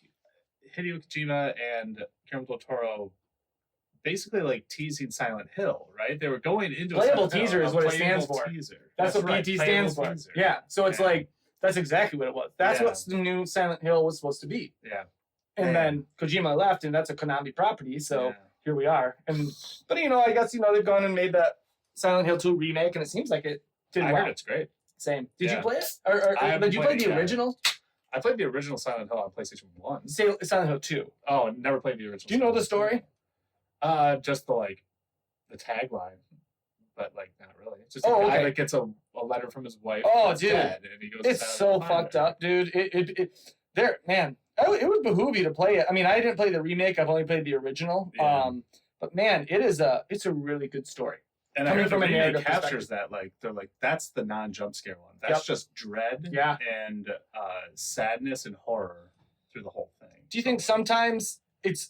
Hideo Kojima and Guillermo del Toro basically like teasing Silent Hill, right? They were going into Playable a Silent Hill, teaser is a what it stands playable for. Teaser. That's what right, PT playable stands for. teaser. Yeah, so it's Yeah. like that's exactly what it was. That's Yeah. what the new Silent Hill was supposed to be. Yeah. And Yeah. then Kojima left, and that's a Konami property. So Yeah. here we are. And but you know, I guess they've gone and made that Silent Hill 2 remake, and it seems like it did I well. heard it's great. Same. Did you Yeah. play it? Or I haven't did you play played the it yet. original? I played the original Silent Hill on PlayStation 1. Silent Hill 2. Oh, I never played the original. Do you know the Silent Hill. story? Just the tagline, but like not really. It's just Oh, a guy okay. that gets a letter from his wife. Oh, that's dude. dead, and he goes to It's Silent so Hill to find fucked her. up, dude. Man, it would behoove you to play it. I mean, I didn't play the remake. I've only played the original. Yeah. But man, it's a really good story. And I Coming heard the from a remake narrative captures that. Like they're like that's the non-jump scare one. That's Yep. just dread Yeah. and sadness and horror through the whole thing. Do you think sometimes it's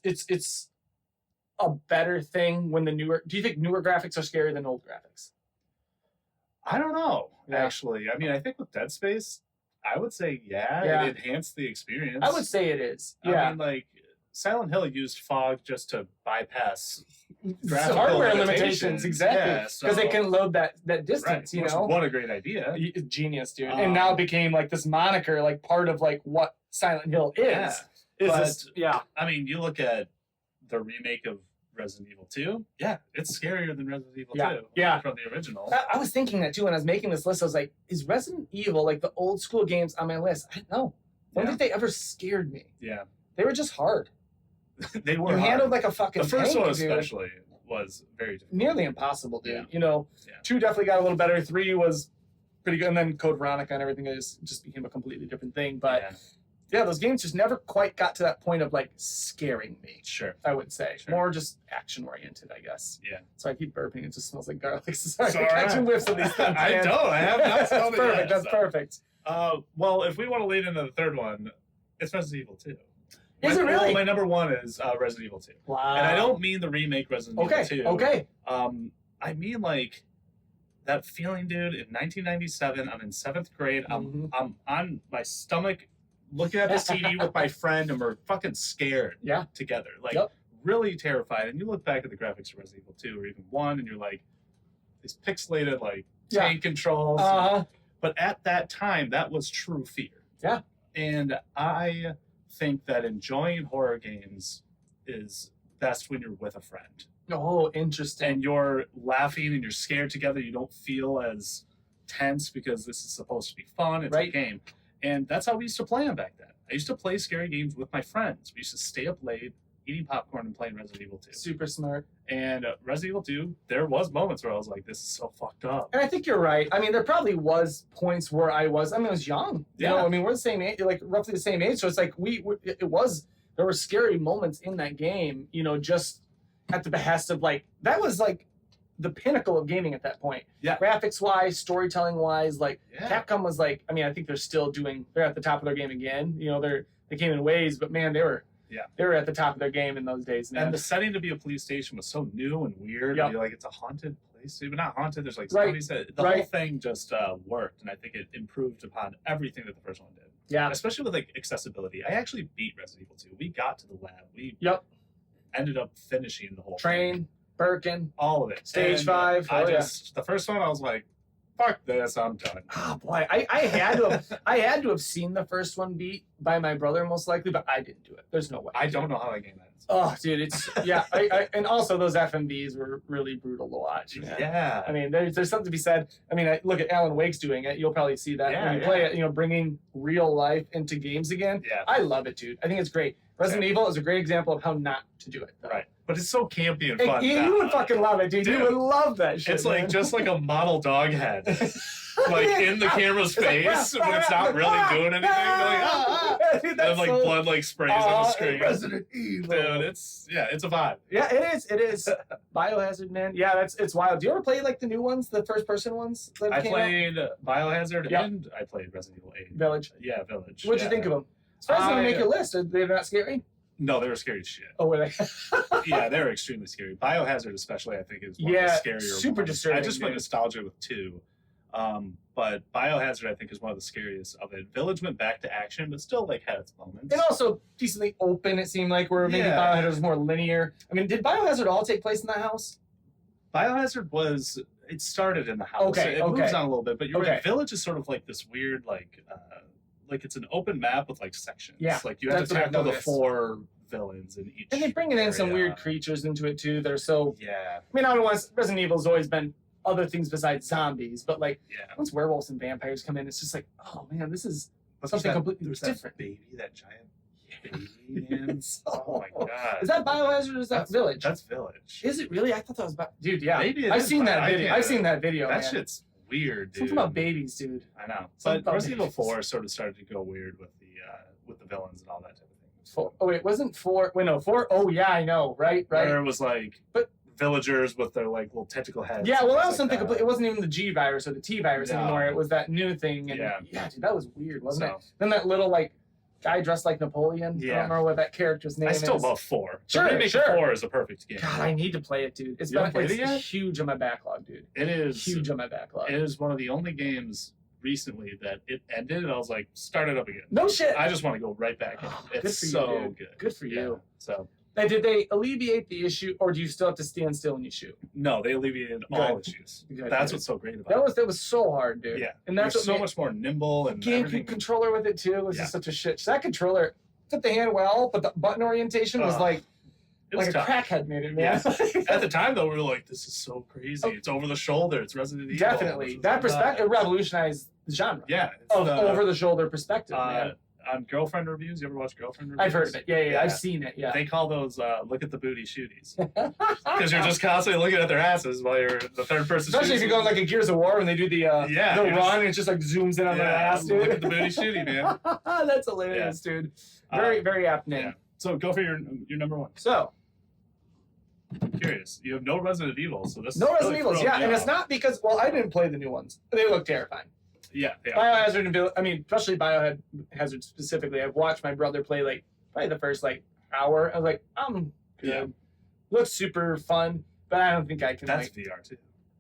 a better thing when do you think newer graphics are scarier than old graphics? I don't know. Yeah. Actually, I mean, I think with Dead Space, I would say Yeah. it enhanced the experience. I would say it is. I Yeah. mean, like Silent Hill used fog just to bypass It's graphical hardware limitations. limitations, exactly. Yeah, Because they so- can load that distance, right, you which, know? what a great idea. Genius, dude. And now it became like this moniker, like part of like what Silent Hill is. Yeah. Is But, this, yeah. I mean, you look at the remake of Resident Evil 2. Yeah, it's scarier than Resident Evil Yeah, 2 yeah. from the original. I was thinking that too when I was making this list. I was like, is Resident Evil like the old school games on my list? I don't know. I don't Yeah. think they ever scared me. Yeah, They were just hard. they were You hard. handled like a fucking the first tank, one dude. especially was very difficult. Nearly impossible, dude. Yeah. You know, Yeah. 2 definitely got a little better. 3 was pretty good. And then Code Veronica and everything just became a completely different thing. But Yeah, yeah, those games just never quite got to that point of like scaring me, sure. I would say. Sure. More just action oriented, I guess. Yeah. So I keep burping. It just smells like garlic. Sorry, It's I'm all catching right. whiffs of these things. I man. don't. I have not That's smelled it perfect. yet, That's so. perfect. Well, if we want to lead into the third one, it's Resident Evil 2. Is it really? My number one is Resident Evil 2. Wow. And I don't mean the remake Resident Okay. Evil 2. Okay. I mean like that feeling, dude. In 1997, I'm in 7th grade. Mhm. I'm on my stomach, looking at this TV with my friend, and we're fucking scared. Yeah. Together, like Yep. really terrified. And you look back at the graphics of Resident Evil 2 or even 1, and you're like, these pixelated like Yeah. tank controls. Uh-huh. But at that time, that was true fear. Yeah. And I think that enjoying horror games is best when you're with a friend. Oh, interesting. And you're laughing and you're scared together. You don't feel as tense because this is supposed to be fun. It's a game. And that's how we used to play them back then. I used to play scary games with my friends. We used to stay up late, eating popcorn and playing Resident Evil 2. Super smart. And Resident Evil 2, there was moments where I was like, this is so fucked up. And I think you're right. I mean, there probably was points where I was young. You know, I mean, we're the same age, like roughly the same age. So it's like there were scary moments in that game, you know, just at the behest of like, that was like the pinnacle of gaming at that point. Yeah. Graphics wise, storytelling wise, like Capcom was like, I mean, I think they're at the top of their game again. You know, they came in waves, but man, they were at the top of their game in those days. Man. And the setting to be a police station was so new and weird. And you're like, it's a haunted place, but not haunted. There's like zombies. The whole thing just worked, and I think it improved upon everything that the first one did. Yeah, especially with like accessibility. I actually beat Resident Evil 2. We got to the lab. We ended up finishing the whole thing. Birkin, all of it. Stage 5. The first one, I was like, fuck this, I'm done. Oh boy, I had to have seen the first one beat by my brother most likely, but I didn't do it. There's no way. I don't know how that game ends. Oh, dude, it's I and also those FMVs were really brutal to watch. Man. Yeah. I mean, there's something to be said. I mean, look at Alan Wake's doing it. You'll probably see that when you play it. You know, bringing real life into games again. Yeah. I love it, dude. I think it's great. Resident Evil is a great example of how not to do it. Though. Right. But it's so campy and fun. You would fucking love it, dude. You would love that shit. It's like just like a model dog head. Like in the camera's face when it's not really doing anything. Dude, and like blood like sprays on the screen. Resident Evil. Dude, it's a vibe. Yeah, it is. Biohazard, man. Yeah, it's wild. Do you ever play like the new ones, the first person ones? I played Biohazard and I played Resident Evil 8. Village. Yeah, Village. What'd you think of them? Surprised they didn't make your list. Are they not scary? No, they were scary as shit. Oh, were they? Yeah, they were extremely scary. Biohazard especially, I think, is one of the scarier super ones. disturbing. I just went nostalgia with 2. But Biohazard, I think, is one of the scariest of it. Village went back to action, but still like had its moments. And also decently open, it seemed like, where maybe Biohazard was more linear. I mean, did Biohazard all take place in that house? Biohazard it started in the house. It moves on a little bit, but you're right. Village is sort of like this weird, like it's an open map with like sections. Yeah, like you have to tackle the 4 villains in each. And they're bringing in some weird creatures into it too. They're so. Yeah. I mean, I don't want Resident Evil's always been other things besides zombies, but like once werewolves and vampires come in, it's just like, oh man, this is something completely different. That giant baby, man. Oh my god. Is that Biohazard or is that Village? That's Village. Is it really? I thought that was dude. Yeah. Maybe I've seen that video. I've seen that video. That shit's weird, dude. Something about babies, dude. I know. But Resident Evil 4 sort of started to go weird with the villains and all that type of thing. 4. Oh wait, wasn't 4? Wait, no, 4. Oh yeah, I know. Right. Where it was like, villagers with their like little tentacle heads. Yeah, well, that was something complete. It wasn't even the G virus or the T virus anymore. It was that new thing. And yeah, dude, that was weird, wasn't it? Then that little like guy dressed like Napoleon. I don't remember what that character's name is. I still love 4. Sure, Remake 4 is a perfect game. God, I need to play it, dude. It's huge on my backlog, dude. It is huge on my backlog. It is one of the only games recently that it ended and I was like, start it up again. No shit. I just want to go right back in. It's so good. Good for you. So. Now, did they alleviate the issue, or do you still have to stand still when you shoot? No, they alleviated all issues. That's what's so great about it. That was so hard, dude. Yeah, and that's so much more nimble and GameCube controller with it too was just such a shit. So that controller took the hand well, but the button orientation was like a crackhead made it, man. Yeah. At the time, though, we were like, "This is so crazy. It's over the shoulder. It's Resident Evil." Definitely, that perspective revolutionized the genre. Yeah, of over the shoulder perspective, man. On Girlfriend Reviews, you ever watch Girlfriend Reviews? I've heard of it. Yeah. I've seen it. Yeah. They call those look at the booty shooties. Because you're just constantly looking at their asses while you're the third person. Especially if you're going like a Gears of War when they do the run and it just like zooms in on their ass, dude. Look at the booty shooty, man. That's hilarious, dude. Very apt name. Yeah. So go for your number 1. So. I'm curious. You have no Resident Evil, so this no Resident Evils, and it's not because I didn't play the new ones. They look terrifying. Yeah, Biohazard and especially Biohazard specifically. I've watched my brother play like probably the first like hour. I was like, I'm good. Yeah. Looks super fun, but I don't think I can. That's VR too.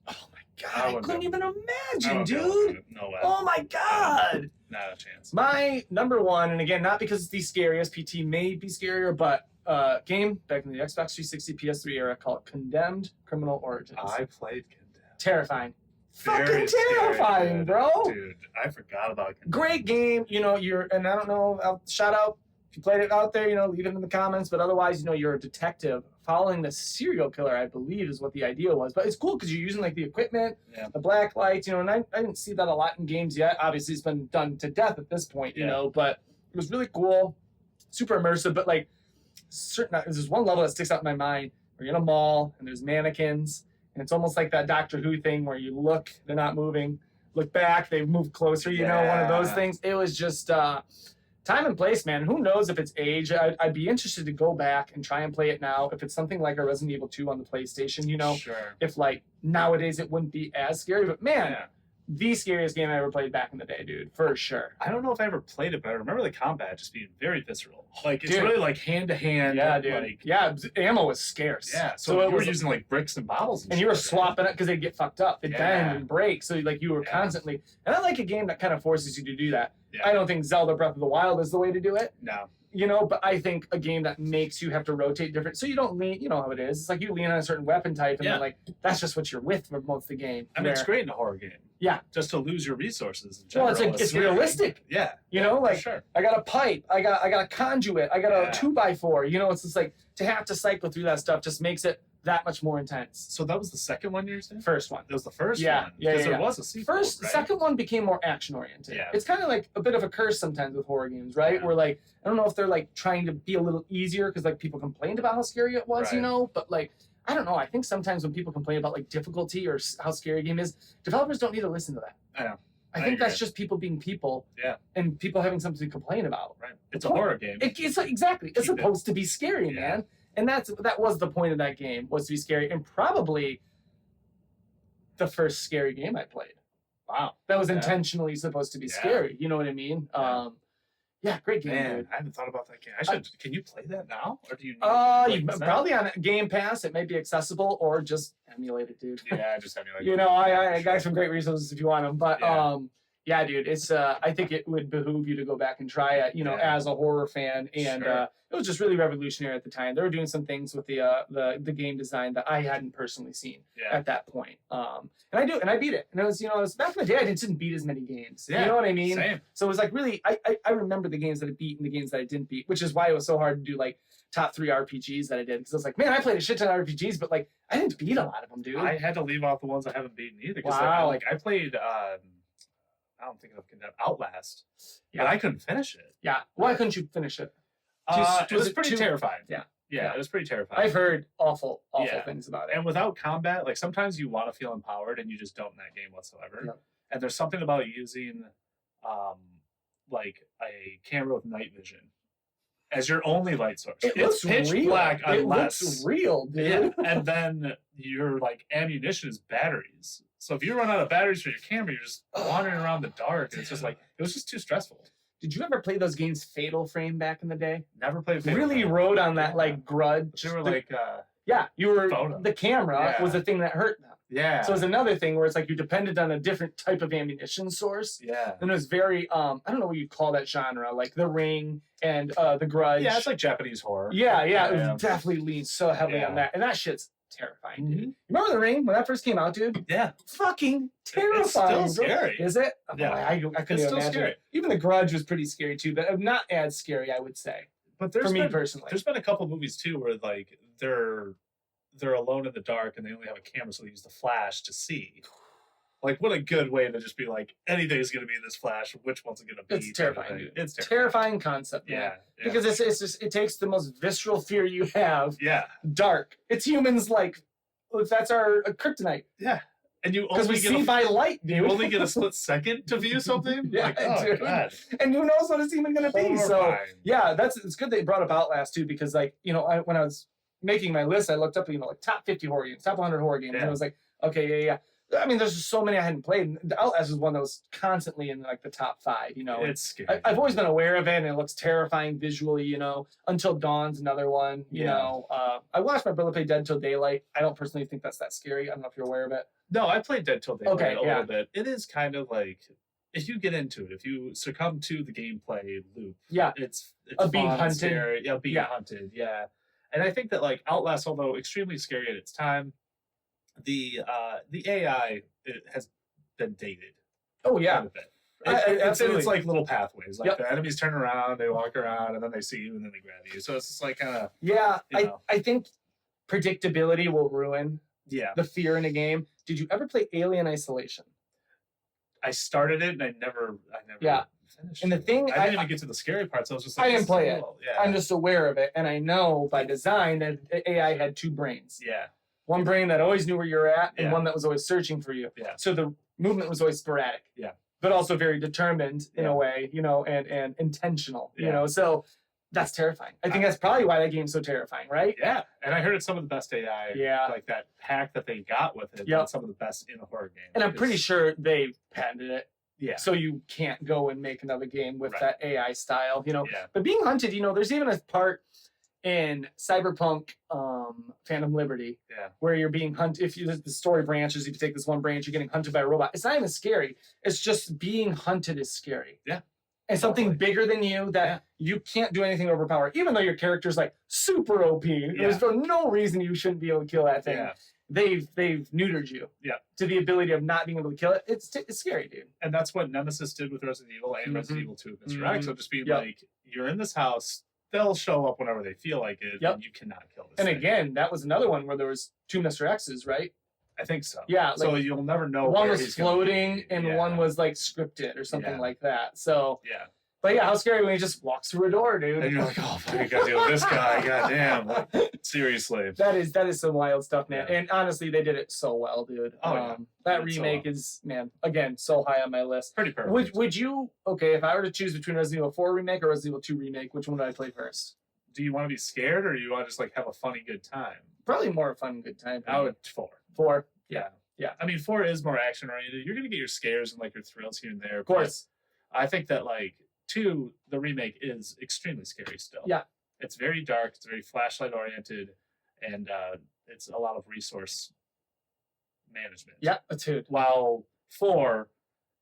Oh my god! I couldn't even imagine, dude. No way. Oh my god! Not a chance. My number 1, and again, not because it's the scariest. PT may be scarier, but game back in the Xbox 360, PS3 era called Condemned: Criminal Origins. I played Condemned. Terrifying. fucking Very scary, terrifying, dude. bro. Dude, I forgot about Contagion. Great game. You know, and I don't know, shout out if you played it out there, you know, leave it in the comments. But otherwise, you know, you're a detective following the serial killer, I believe is what the idea was. But it's cool because you're using like the equipment, the black lights, you know, and I didn't see that a lot in games yet. Obviously, it's been done to death at this point, you know, but it was really cool, super immersive. But like, there's one level that sticks out in my mind where you're in a mall and there's mannequins. And it's almost like that Doctor Who thing where you look, they're not moving. Look back, they've moved closer, you know, one of those things. It was just time and place, man. Who knows if it's age? I'd be interested to go back and try and play it now. If it's something like a Resident Evil 2 on the PlayStation, you know, if like nowadays it wouldn't be as scary. But man, the scariest game I ever played back in the day, dude, for sure. I don't know if I ever played it, but I remember the combat just being very visceral. Like, it's really like hand to hand. Yeah, dude. Like, ammo was scarce. Yeah, so you were using like bricks and bottles. And you were swapping it because they'd get fucked up. They'd bend and break. So like you were constantly. And I like a game that kind of forces you to do that. I don't think Zelda Breath of the Wild is the way to do it. No. You know, but I think a game that makes you have to rotate different, so you don't lean, you know how it is. It's like you lean on a certain weapon type, and then like that's just what you're with for most of the game. I mean, it's great in a horror game. Yeah, just to lose your resources. In general, well, it's realistic. Yeah, you know, like I got a pipe, I got a conduit, I got a 2x4. You know, it's just like to have to cycle through that stuff just makes it that much more intense. So that was the second one you're saying? First one. It was the first one? Yeah. Because there was a sequel, the second one became more action-oriented. Yeah. It's kind of like a bit of a curse sometimes with horror games, right? Where like, I don't know if they're like trying to be a little easier because like people complained about how scary it was, you know? But like, I don't know. I think sometimes when people complain about like difficulty or how scary a game is, developers don't need to listen to that. I know. I think that's just people being people. Yeah. And people having something to complain about. Right. It's a horror game. It's exactly. It's supposed to be scary, man. And that was the point of that game, was to be scary, and probably the first scary game I played. Wow. That was intentionally supposed to be scary. You know what I mean? Yeah, great game, man, dude. I haven't thought about that game. Can you play that now? Or do you need probably on Game Pass, it may be accessible, or just emulate it, dude. Yeah, just emulate it. You know, I got some great resources if you want them. But yeah, dude, it's I think it would behoove you to go back and try it, you know, as a horror fan. And it was just really revolutionary at the time. They were doing some things with the game design that I hadn't personally seen at that point. And I beat it. And it was, you know, it was back in the day, I didn't beat as many games. You know what I mean? Same. So it was like really, I remember the games that I beat and the games that I didn't beat, which is why it was so hard to do like top 3 RPGs that I did. Because I was like, man, I played a shit ton of RPGs, but like I didn't beat a lot of them, dude. I had to leave off the ones I haven't beaten either. Because I played I don't think of Outlast. Yeah, and I couldn't finish it. Yeah. Why couldn't you finish it? It was pretty terrifying. Yeah, it was pretty terrifying. I've heard awful things about it. And without combat, like sometimes you want to feel empowered and you just don't in that game whatsoever. Yep. And there's something about using like a camera with night vision as your only light source. It's pitch black unless it looks real, dude. Yeah. And then your like ammunition is batteries. So if you run out of batteries for your camera, you're just wandering around the dark. And it's just like, it was just too stressful. Did you ever play those games Fatal Frame back in the day? Never played Fatal Really Frame. Rode on that like grudge. They were like you were photo. The camera was the thing that hurt them. Yeah. So it was another thing where it's like you depended on a different type of ammunition source. Yeah. And it was very I don't know what you'd call that genre, like The Ring and The Grudge. Yeah, it's like Japanese horror. Yeah, it was definitely leaned so heavily on that. And that shit's terrifying, dude. Remember The Ring when that first came out, dude? Yeah. Fucking terrifying. It's still scary. Is it? Yeah. I couldn't even imagine. Scary. Even The Grudge was pretty scary too, but not as scary, I would say. But for me personally, there's been a couple movies too where like they're alone in the dark and they only have a camera, so they use the flash to see. Like, what a good way to just be like, anything's going to be in this flash. Which one's it going to be? It's terrifying, dude. It's terrifying concept, man. Yeah. Because it's just, it takes the most visceral fear you have. Yeah. Dark. It's humans like, that's our kryptonite. Yeah. And you because we see by light, dude. You only get a split second to view something. Yeah, like, oh, dude. God. And who knows what it's even going to be? So yeah, it's good that you brought up Outlast too, because like, you know, when I was making my list, I looked up, you know, like top 50 horror games, top 100 horror games, and I was like, okay, yeah. I mean, there's just so many I hadn't played. The Outlast is one that was constantly in like the top 5. You know, it's scary. I've always been aware of it, and it looks terrifying visually. You know, Until Dawn's another one. You know, I watched my brother play Dead Till Daylight. I don't personally think that's that scary. I don't know if you're aware of it. No, I played Dead Till Daylight a little bit. It is kind of like, if you get into it, if you succumb to the gameplay loop, it's being hunted. Scary. Yeah, being hunted. Yeah, and I think that like Outlast, although extremely scary at its time, the AI has been dated. Oh yeah. Quite a bit. Absolutely. It's like little pathways. Like Yep. the enemies turn around, they walk around, and then they see you, and then they grab you. So it's just like kind of Yeah, you know. I think predictability will ruin yeah. the fear in a game. Did you ever play Alien Isolation? I started it and I never Yeah. finished. And the it. thing I didn't even get to the scary parts. I was just like, I didn't this play is it. cool. Yeah. I'm just aware of it, and I know by design that the AI had two brains. yeah. One brain that always knew where you were at, and Yeah. one that was always searching for you. Yeah. So the movement was always sporadic. Yeah. But also very determined in Yeah. a way, and intentional. Yeah. So that's terrifying. I think that's probably why that game's so terrifying, right? Yeah. And I heard it's some of the best AI. Yeah. Like that hack that they got with it. Yep. It's some of the best in a horror game. And I'm pretty sure they patented it. Yeah. So you can't go and make another game with Right. that AI style, Yeah. But being hunted, there's even a part in Cyberpunk Phantom Liberty Yeah. where you're being hunted. If the story branches, if you take this one branch, you're getting hunted by a robot. It's not even scary. It's just being hunted is scary. Yeah. And something Totally. bigger than you that you can't do anything to overpower, even though your character's like super OP. There's for no reason you shouldn't be able to kill that thing. Yeah. They've neutered you. Yeah. To the ability of not being able to kill it. It's scary, dude. And that's what Nemesis did with Resident Evil and Resident Evil 2 with Mr. X. So just be Yep. like, you're in this house, they'll show up whenever they feel like it, Yep. and you cannot kill this And thing. again, that was another one where there was two Mr. X's, right? I think so. Yeah, So like, you'll never know. one where was he's gonna floating be. and Yeah. one was like scripted or something Yeah. like that. So, Yeah. but yeah, how scary when he just walks through a door, dude. And you're like, oh, fuck, I gotta deal with this guy. God damn. Seriously. That is some wild stuff, man. Yeah. And honestly, they did it so well, dude. Oh, yeah. That They did so remake well. is, man, again, so high on my list. Pretty perfect. Would you, if I were to choose between Resident Evil 4 remake or Resident Evil 2 remake, which one would I play first? Do you want to be scared or do you want to just like have a funny, good time? Probably more fun, good time. I would 4. 4. Yeah. Yeah. I mean, 4 is more action oriented. You're gonna get your scares and like your thrills here and there. Of course. I think that like 2, the remake is extremely scary still. Yeah. It's very dark. It's very flashlight oriented, and it's a lot of resource management. Yeah, dude. While 4,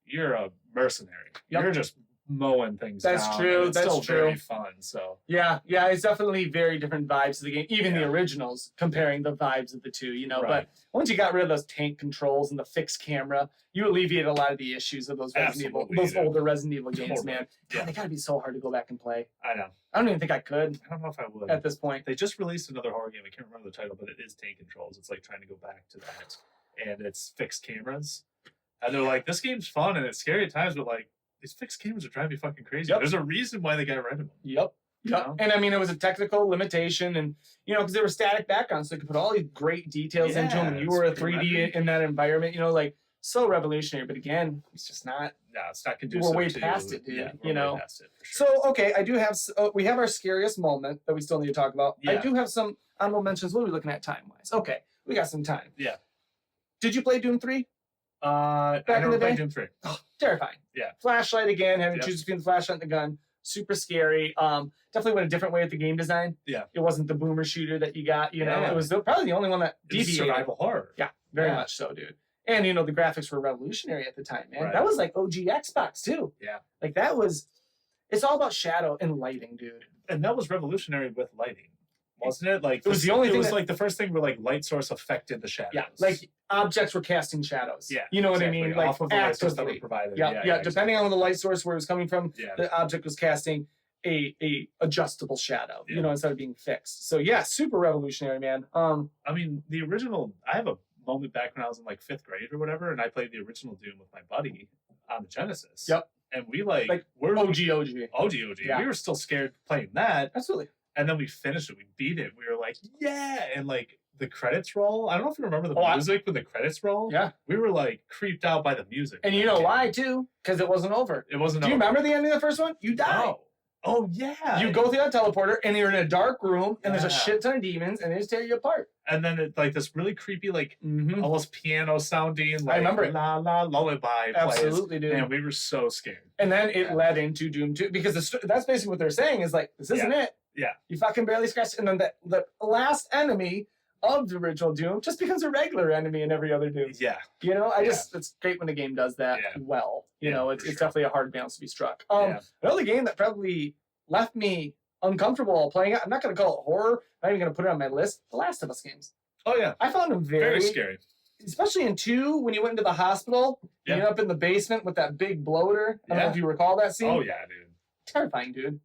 you're a mercenary. Yep. You're just mowing things That's down. true, and it's that's still true. very fun. So Yeah, it's definitely very different vibes to the game. Even the Yeah. originals, comparing the vibes of the two, Right. But once you got rid of those tank controls and the fixed camera, you alleviate a lot of the issues of those Absolutely, those dude. older Resident Evil games, Totally. man. God, Yeah. they gotta be so hard to go back and play. I know. I don't even think I could I don't know if I would. at this point. They just released another horror game. I can't remember the title, but it is tank controls. It's like trying to go back to that, and it's fixed cameras. And they're like, this game's fun and it's scary at times, but like these fixed cameras are driving me fucking crazy. Yep. There's a reason why they got rid of them. Yep. You know? And I mean, it was a technical limitation, and because they were static backgrounds, so they could put all these great details into them. And you Yeah, were a it's 3D rendered. in that environment, like so revolutionary. But again, it's just not. No, it's not conducive. We're way to, past it, dude, Yeah, you know? way past it, for sure. So okay, I do have. We have our scariest moment that we still need to talk about. I Yeah. do have some honorable mentions. What are we looking at time wise? Okay, we got some time. Yeah. Did you play Doom 3? I Back in never the played day? Doom 3. Oh, terrifying. Yeah. Flashlight again, having to Yep. choose between the flashlight and the gun. Super scary. Definitely went a different way with the game design. Yeah. It wasn't the boomer shooter that you got. Yeah. It was probably the only one that It's deviated. survival horror. Yeah, very Yeah. much so, dude. And the graphics were revolutionary at the time, man. Right. That was like OG Xbox too. Yeah. Like that was. It's all about shadow and lighting, dude. And that was revolutionary with lighting, wasn't it? Like It was the only It thing was that- like the first thing where like light source affected the shadows. Yeah, like objects were casting shadows. Yeah, You know what I exactly. mean? Like off of the light source that were actively. provided. Yeah. Depending on the light source where it was coming from, Yeah. the object was casting a adjustable shadow. Yeah. Instead of being fixed. So yeah, super revolutionary, man. I mean, the original. I have a moment back when I was in like 5th grade or whatever, and I played the original Doom with my buddy on the Genesis. Yep. And we Like, we're OG. OG. Yeah. We were still scared playing that, Absolutely. and then we finished it. We beat it. We were like, yeah, and like the credits roll. I don't know if you remember the Oh, music when the credits roll. Yeah. We were like creeped out by the music. And you know why too? Because it wasn't over. It wasn't. Do you over. remember the ending of the first one? You die. No. Oh yeah. You go through that teleporter and you're in a dark room and there's a Yeah. shit ton of demons and they just tear you apart. And then it like this really creepy, like Mm-hmm. almost piano sounding, like remember it. la la lullaby plays. Absolutely, dude. And we were so scared. And then it Yeah. led into Doom 2 because that's basically what they're saying is like, this isn't it. Yeah. You fucking barely scratched. And then the last enemy of the original Doom just becomes a regular enemy in every other Doom. Yeah. It's great when a game does that Yeah. well. Yeah, It's for sure. definitely a hard balance to be struck. Yeah. Another game that probably left me uncomfortable while playing it. I'm not going to call it horror. I'm not even going to put it on my list. The Last of Us games. Oh yeah. I found them Very very, scary. especially in 2, when you went into the hospital, you ended up in the basement with that big bloater. I don't know if you recall that scene. Oh yeah, dude. Terrifying, dude.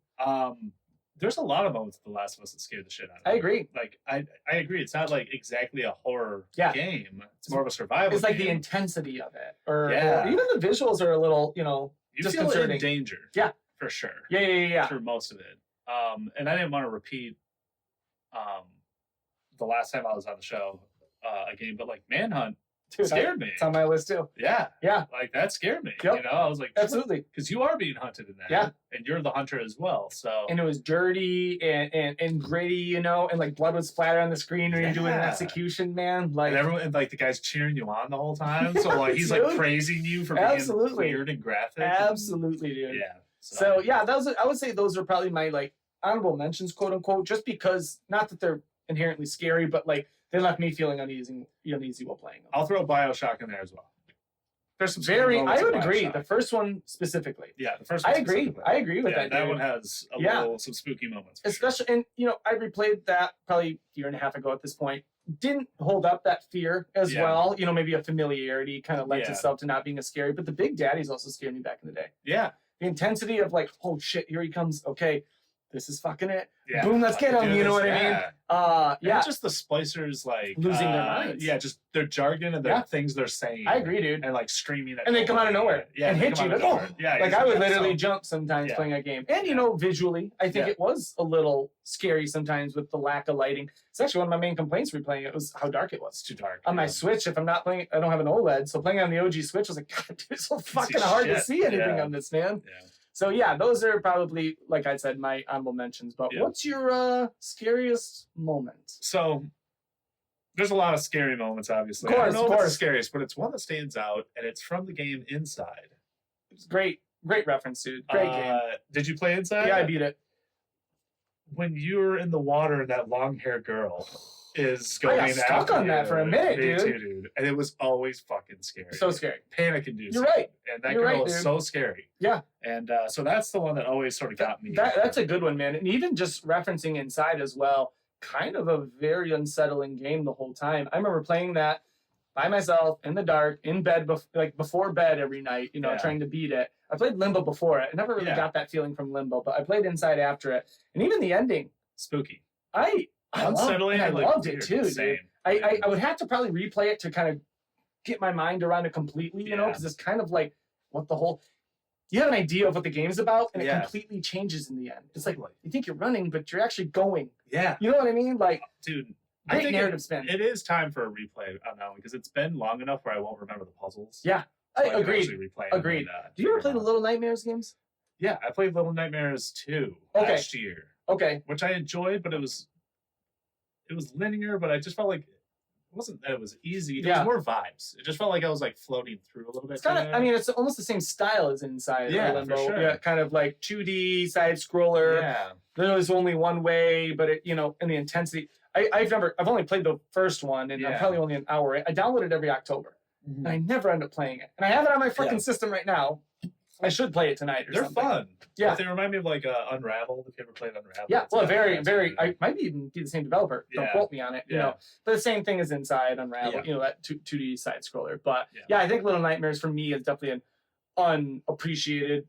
There's a lot of moments in The Last of Us that scare the shit out of me. I agree. Like, I agree. It's not like exactly a horror game. It's more of a survival It's like game. the intensity of it. Or even the visuals are a little, you feel in danger. Yeah. For sure. Yeah. Through most of it. And I didn't want to repeat the last time I was on the show a game, but like Manhunt scared me. It's on my list too. Yeah. Yeah. Like that scared me. Yep. I was like, absolutely. Because you are being hunted in that. Yeah. And you're the hunter as well. So and it was dirty and gritty, and like blood would splatter on the screen when you're doing an execution, man. Like, and everyone, and like the guy's cheering you on the whole time. So like he's like praising you for being weird and graphic. Absolutely, dude. Yeah. So yeah, I would say those are probably my like honorable mentions, quote unquote, just because, not that they're inherently scary, but like they left me feeling uneasy while playing them. I'll throw BioShock in there as well. There's some I would agree. The first one specifically. Yeah, the first one. I agree with that. That dude. one has some spooky moments. Especially, and I replayed that probably a year and a half ago at this point. Didn't hold up that fear as well. Maybe a familiarity kind of lends itself to not being as scary. But the Big Daddies also scared me back in the day. Yeah. The intensity of like, oh shit, here he comes. Okay, this is fucking it. Yeah. Boom, let's get him. You know what I mean? And just the splicers like losing their minds. Yeah, just their jargon and their things they're saying. I agree, dude. And like screaming at and they come out of nowhere. Yeah, and hit you. Like, like I would literally jump sometimes playing a game. And visually, I think it was a little scary sometimes with the lack of lighting. It's actually one of my main complaints replaying it was how dark it was. It's too dark. On my Switch, if I'm not playing, I don't have an OLED, so playing on the OG Switch, I was like, God, dude, it's so fucking hard to see anything on this, man. Yeah. So yeah, those are probably, like I said, my honorable mentions. But what's your scariest moment? So there's a lot of scary moments, obviously. Of course, I don't know if it's the scariest, but it's one that stands out, and it's from the game Inside. It's great reference, dude. Great game. Did you play Inside? Yeah, I beat it. When you're in the water, that long-haired girl is going. I got stuck on that for a minute, dude. Me too, dude. And it was always fucking scary. So scary. Panic-inducing. You're right. And that girl is so scary. Yeah. And so that's the one that always sort of got me. That's a good one, man. And even just referencing Inside as well, kind of a very unsettling game the whole time. I remember playing that by myself in the dark, in bed, before bed every night, trying to beat it. I played Limbo before it. I never really got that feeling from Limbo, but I played Inside after it. And even the ending. Spooky. Unsettling. I loved it too, dude. I would have to probably replay it to kind of get my mind around it completely, because it's kind of like you have an idea of what the game's about, and it completely changes in the end. It's like, you think you're running, but you're actually going. Yeah. You know what I mean? Like, dude, I think narrative spin. It is time for a replay on that one, because it's been long enough where I won't remember the puzzles. Yeah. So Agreed. Do you ever play the Little Nightmares games? Yeah, I played Little Nightmares 2 last year. Okay. Which I enjoyed, but it was linear, but I just felt like it wasn't that it was easy. It was more vibes. It just felt like I was like floating through a little bit. It's kind of, it's almost the same style as Inside. Limbo. For sure. Yeah, kind of like 2D side scroller. Yeah. There's only one way, but it, and the intensity. I've only played the first one, and I'm probably only an hour in. I download it every October, and I never end up playing it. And I have it on my freaking system right now. I should play it tonight or something. They're fun. Yeah. But they remind me of like Unraveled, if you ever played Unraveled. Yeah, well, very, I might even be the same developer. Don't quote me on it, you know. But the same thing as Inside, Unraveled, that 2D side scroller. But I think Little Nightmares for me is definitely an unappreciated,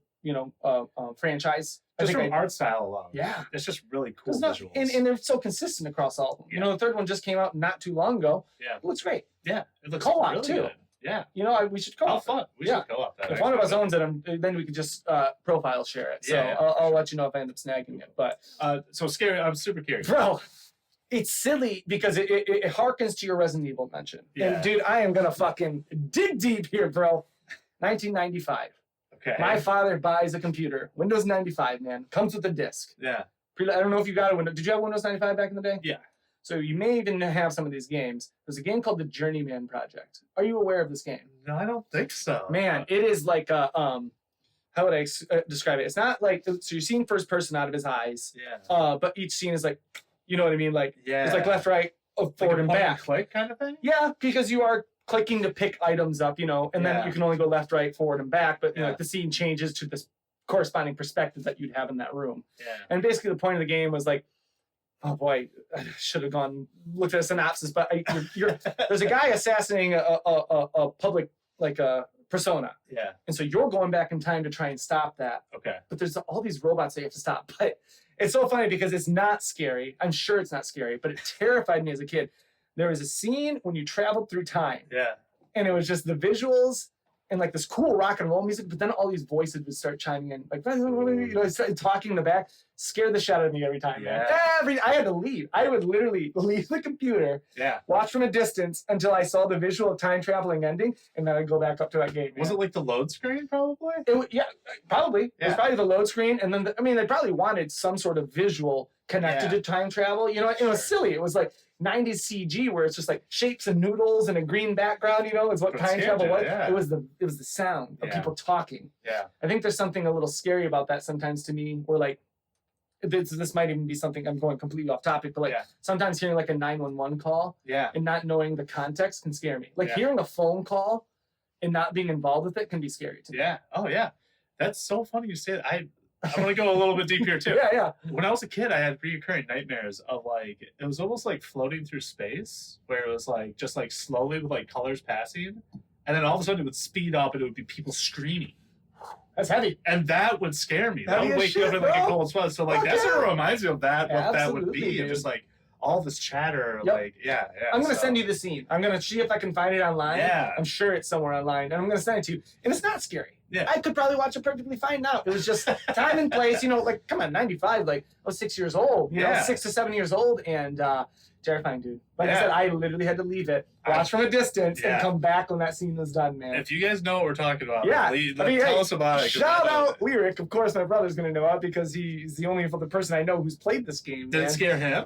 franchise. Just from art style alone. Yeah. It's just really cool visuals. And they're so consistent across all of them. The third one just came out not too long ago. Yeah. It looks great. Yeah. It looks co-op really too. Good. Yeah. We should co-op. Fun. We should co-op that. If one of us owns it, then we could just profile share it. So I'll let you know if I end up snagging it. But so scary. I'm super curious. Bro, it's silly because it harkens to your Resident Evil mention. Yeah. And dude, I am going to fucking dig deep here, bro. 1995. Okay. My father buys a computer. Windows 95, man. Comes with a disc. Yeah. I don't know if you got a Windows. Did you have Windows 95 back in the day? Yeah. So you may even have some of these games. There's a game called the Journeyman Project. Are you aware of this game? No, I don't think so. Man, it is like a how would I describe it? It's not like, so you're seeing first person out of his eyes. Yeah. But each scene is like, you know what I mean? Like, yeah. It's like left, right, forward, like and back. Click kind of thing? Yeah, because you are clicking to pick items up, and then you can only go left, right, forward, and back. But like the scene changes to this corresponding perspective that you'd have in that room. Yeah. And basically the point of the game was like, oh boy, I should have looked at a synopsis, but there's a guy assassinating a public, like a persona. Yeah. And so you're going back in time to try and stop that. Okay. But there's all these robots that you have to stop. But it's so funny because it's not scary. I'm sure it's not scary, but it terrified me as a kid. There was a scene when you traveled through time. Yeah. And it was just the visuals and like this cool rock and roll music, but then all these voices would start chiming in, like, you know, started talking in the back, scared the shit out of me every time. Yeah. Man. I had to leave. I would literally leave the computer, watch from a distance until I saw the visual of time traveling ending, and then I'd go back up to that game. Was it like the load screen, probably? Yeah, probably. Yeah. It was probably the load screen, and then they probably wanted some sort of visual connected to time travel. You know, it was silly. It was like 90s CG where it's just like shapes and noodles and a green background, you know, is what time travel was. Yeah. It was the sound of people talking. Yeah. I think there's something a little scary about that sometimes to me, where like this might even be something, I'm going completely off topic, but like sometimes hearing like a 911 call and not knowing the context can scare me. Like hearing a phone call and not being involved with it can be scary to me. Yeah. Oh yeah. That's so funny you say that. I'm going to go a little bit deep here too. Yeah. When I was a kid, I had recurring nightmares of like, it was almost like floating through space, where it was like, just like slowly with like colors passing. And then all of a sudden it would speed up and it would be people screaming. That's heavy. And that would scare me. That Heavy would as wake me shit, up in like bro. a cold sweat. So like, that sort of reminds me of that, what that would Absolutely, be. dude. Of just like all this chatter, like, I'm going to send you the scene. I'm going to see if I can find it online. Yeah. I'm sure it's somewhere online. And I'm going to send it to you. And it's not scary. Yeah. I could probably watch it perfectly fine now. It was just time and place, you know, like, come on, 95, like, I was 6 years old, you know, 6 to 7 years old, and terrifying, dude. Like I said, I literally had to leave it, watch from a distance, and come back when that scene was done, man. If you guys know what we're talking about, tell us about it. Shout out Lyric. Of course, my brother's going to know it because he's the only other person I know who's played this game. Did it scare him?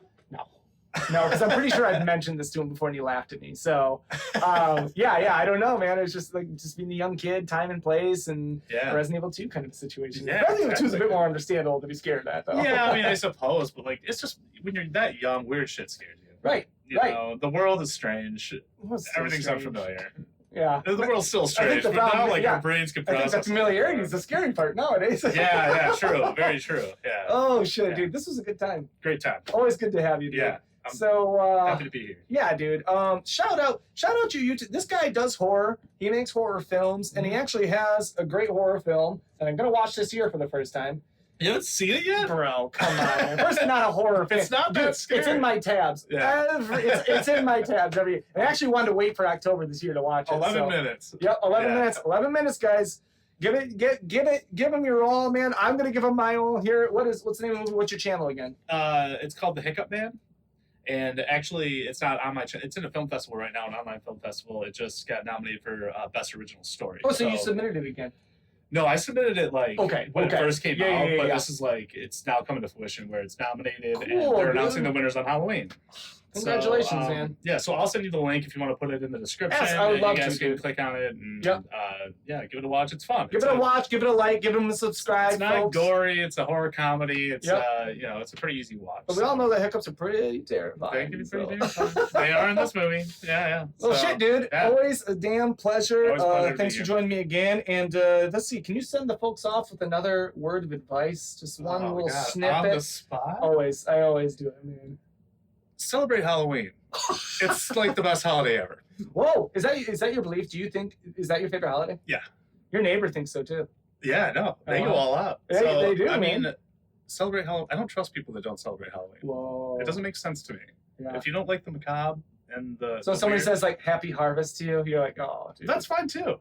No, because I'm pretty sure I've mentioned this to him before and he laughed at me. So, I don't know, man. It's just like being a young kid, time and place, and Resident Evil 2 kind of a situation. Yeah, Resident Evil 2 is a bit more understandable to be scared at, though. Yeah, I mean, I suppose, but like, it's just when you're that young, weird shit scares you. Right. You know, the world is strange. Everything's unfamiliar. Yeah. The world's still strange, but now like our brains can process. I think the familiarity is the scary part nowadays. True. Very true. Yeah. Oh, shit, dude. This was a good time. Great time. Always good to have you, dude. Yeah. Happy to be here. Yeah, dude. Shout out to YouTube. This guy does horror. He makes horror films, and he actually has a great horror film. And I'm gonna watch this year for the first time. You haven't seen it yet, bro? Come on. First, it's not a horror film. It's not that scary. It's in my tabs. Yeah. It's in my tabs every year. I actually wanted to wait for October this year to watch it. 11 minutes. Yep, 11 minutes. 11 minutes, guys. Give him your all, man. I'm gonna give him my all here. What's the name of the movie? What's your channel again? It's called The Hiccup Man. And actually, it's not on my channel. It's in a film festival right now, an online film festival. It just got nominated for Best Original Story. Oh, so you submitted it again? No, I submitted it when it first came out. But this is like, it's now coming to fruition where it's nominated and they're announcing the winners on Halloween. Congratulations, man. Yeah, so I'll send you the link if you want to put it in the description. Yes, I would love you guys to, can click on it and give it a watch. It's fun. Give it a watch, give it a like, give them a subscribe. It's not gory, it's a horror comedy. It's it's a pretty easy watch. But we all know that hiccups are pretty terrifying. They can be pretty terrifying. They are in this movie. Yeah. Well, shit, dude. Yeah. Always a damn pleasure. Thanks for here. joining me again. And let's see, can you send the folks off with another word of advice? Just one little snippet. On the spot? I always do it, man. Celebrate Halloween. It's like the best holiday ever. Whoa, is that your belief? Do you think is that your favorite holiday? Yeah. Your neighbor thinks so too. Yeah, no, they go all out. They do. I mean, celebrate Halloween. I don't trust people that don't celebrate Halloween. Whoa. It doesn't make sense to me. Yeah. If you don't like the macabre and so somebody says like Happy Harvest to you, you're like, oh, dude. That's fine too.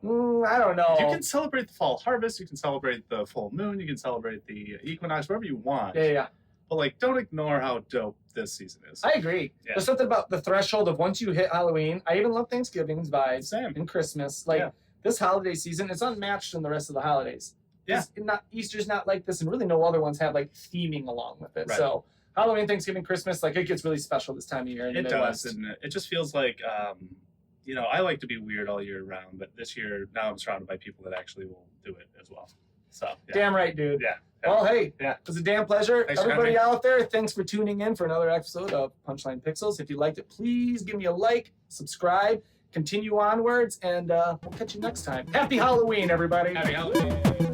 I don't know. You can celebrate the fall harvest. You can celebrate the full moon. You can celebrate the equinox, whatever you want. Yeah. But like, don't ignore how dope this season is. I agree. Yeah. There's something about the threshold of once you hit Halloween. I even love Thanksgiving's vibes. Same. And Christmas. Like this holiday season, it's unmatched from the rest of the holidays. Yeah. Easter's not like this, and really no other ones have like theming along with it. Right. So Halloween, Thanksgiving, Christmas, like it gets really special this time of year in the Midwest. Does, and it just feels like, I like to be weird all year round, but this year now I'm surrounded by people that actually will do it as well. So damn right, dude. Yeah. Well, hey, it was a damn pleasure. Thanks everybody out there, thanks for tuning in for another episode of Punchline Pixels. If you liked it, please give me a like, subscribe, continue onwards, and we'll catch you next time. Happy Halloween, everybody. Happy Halloween.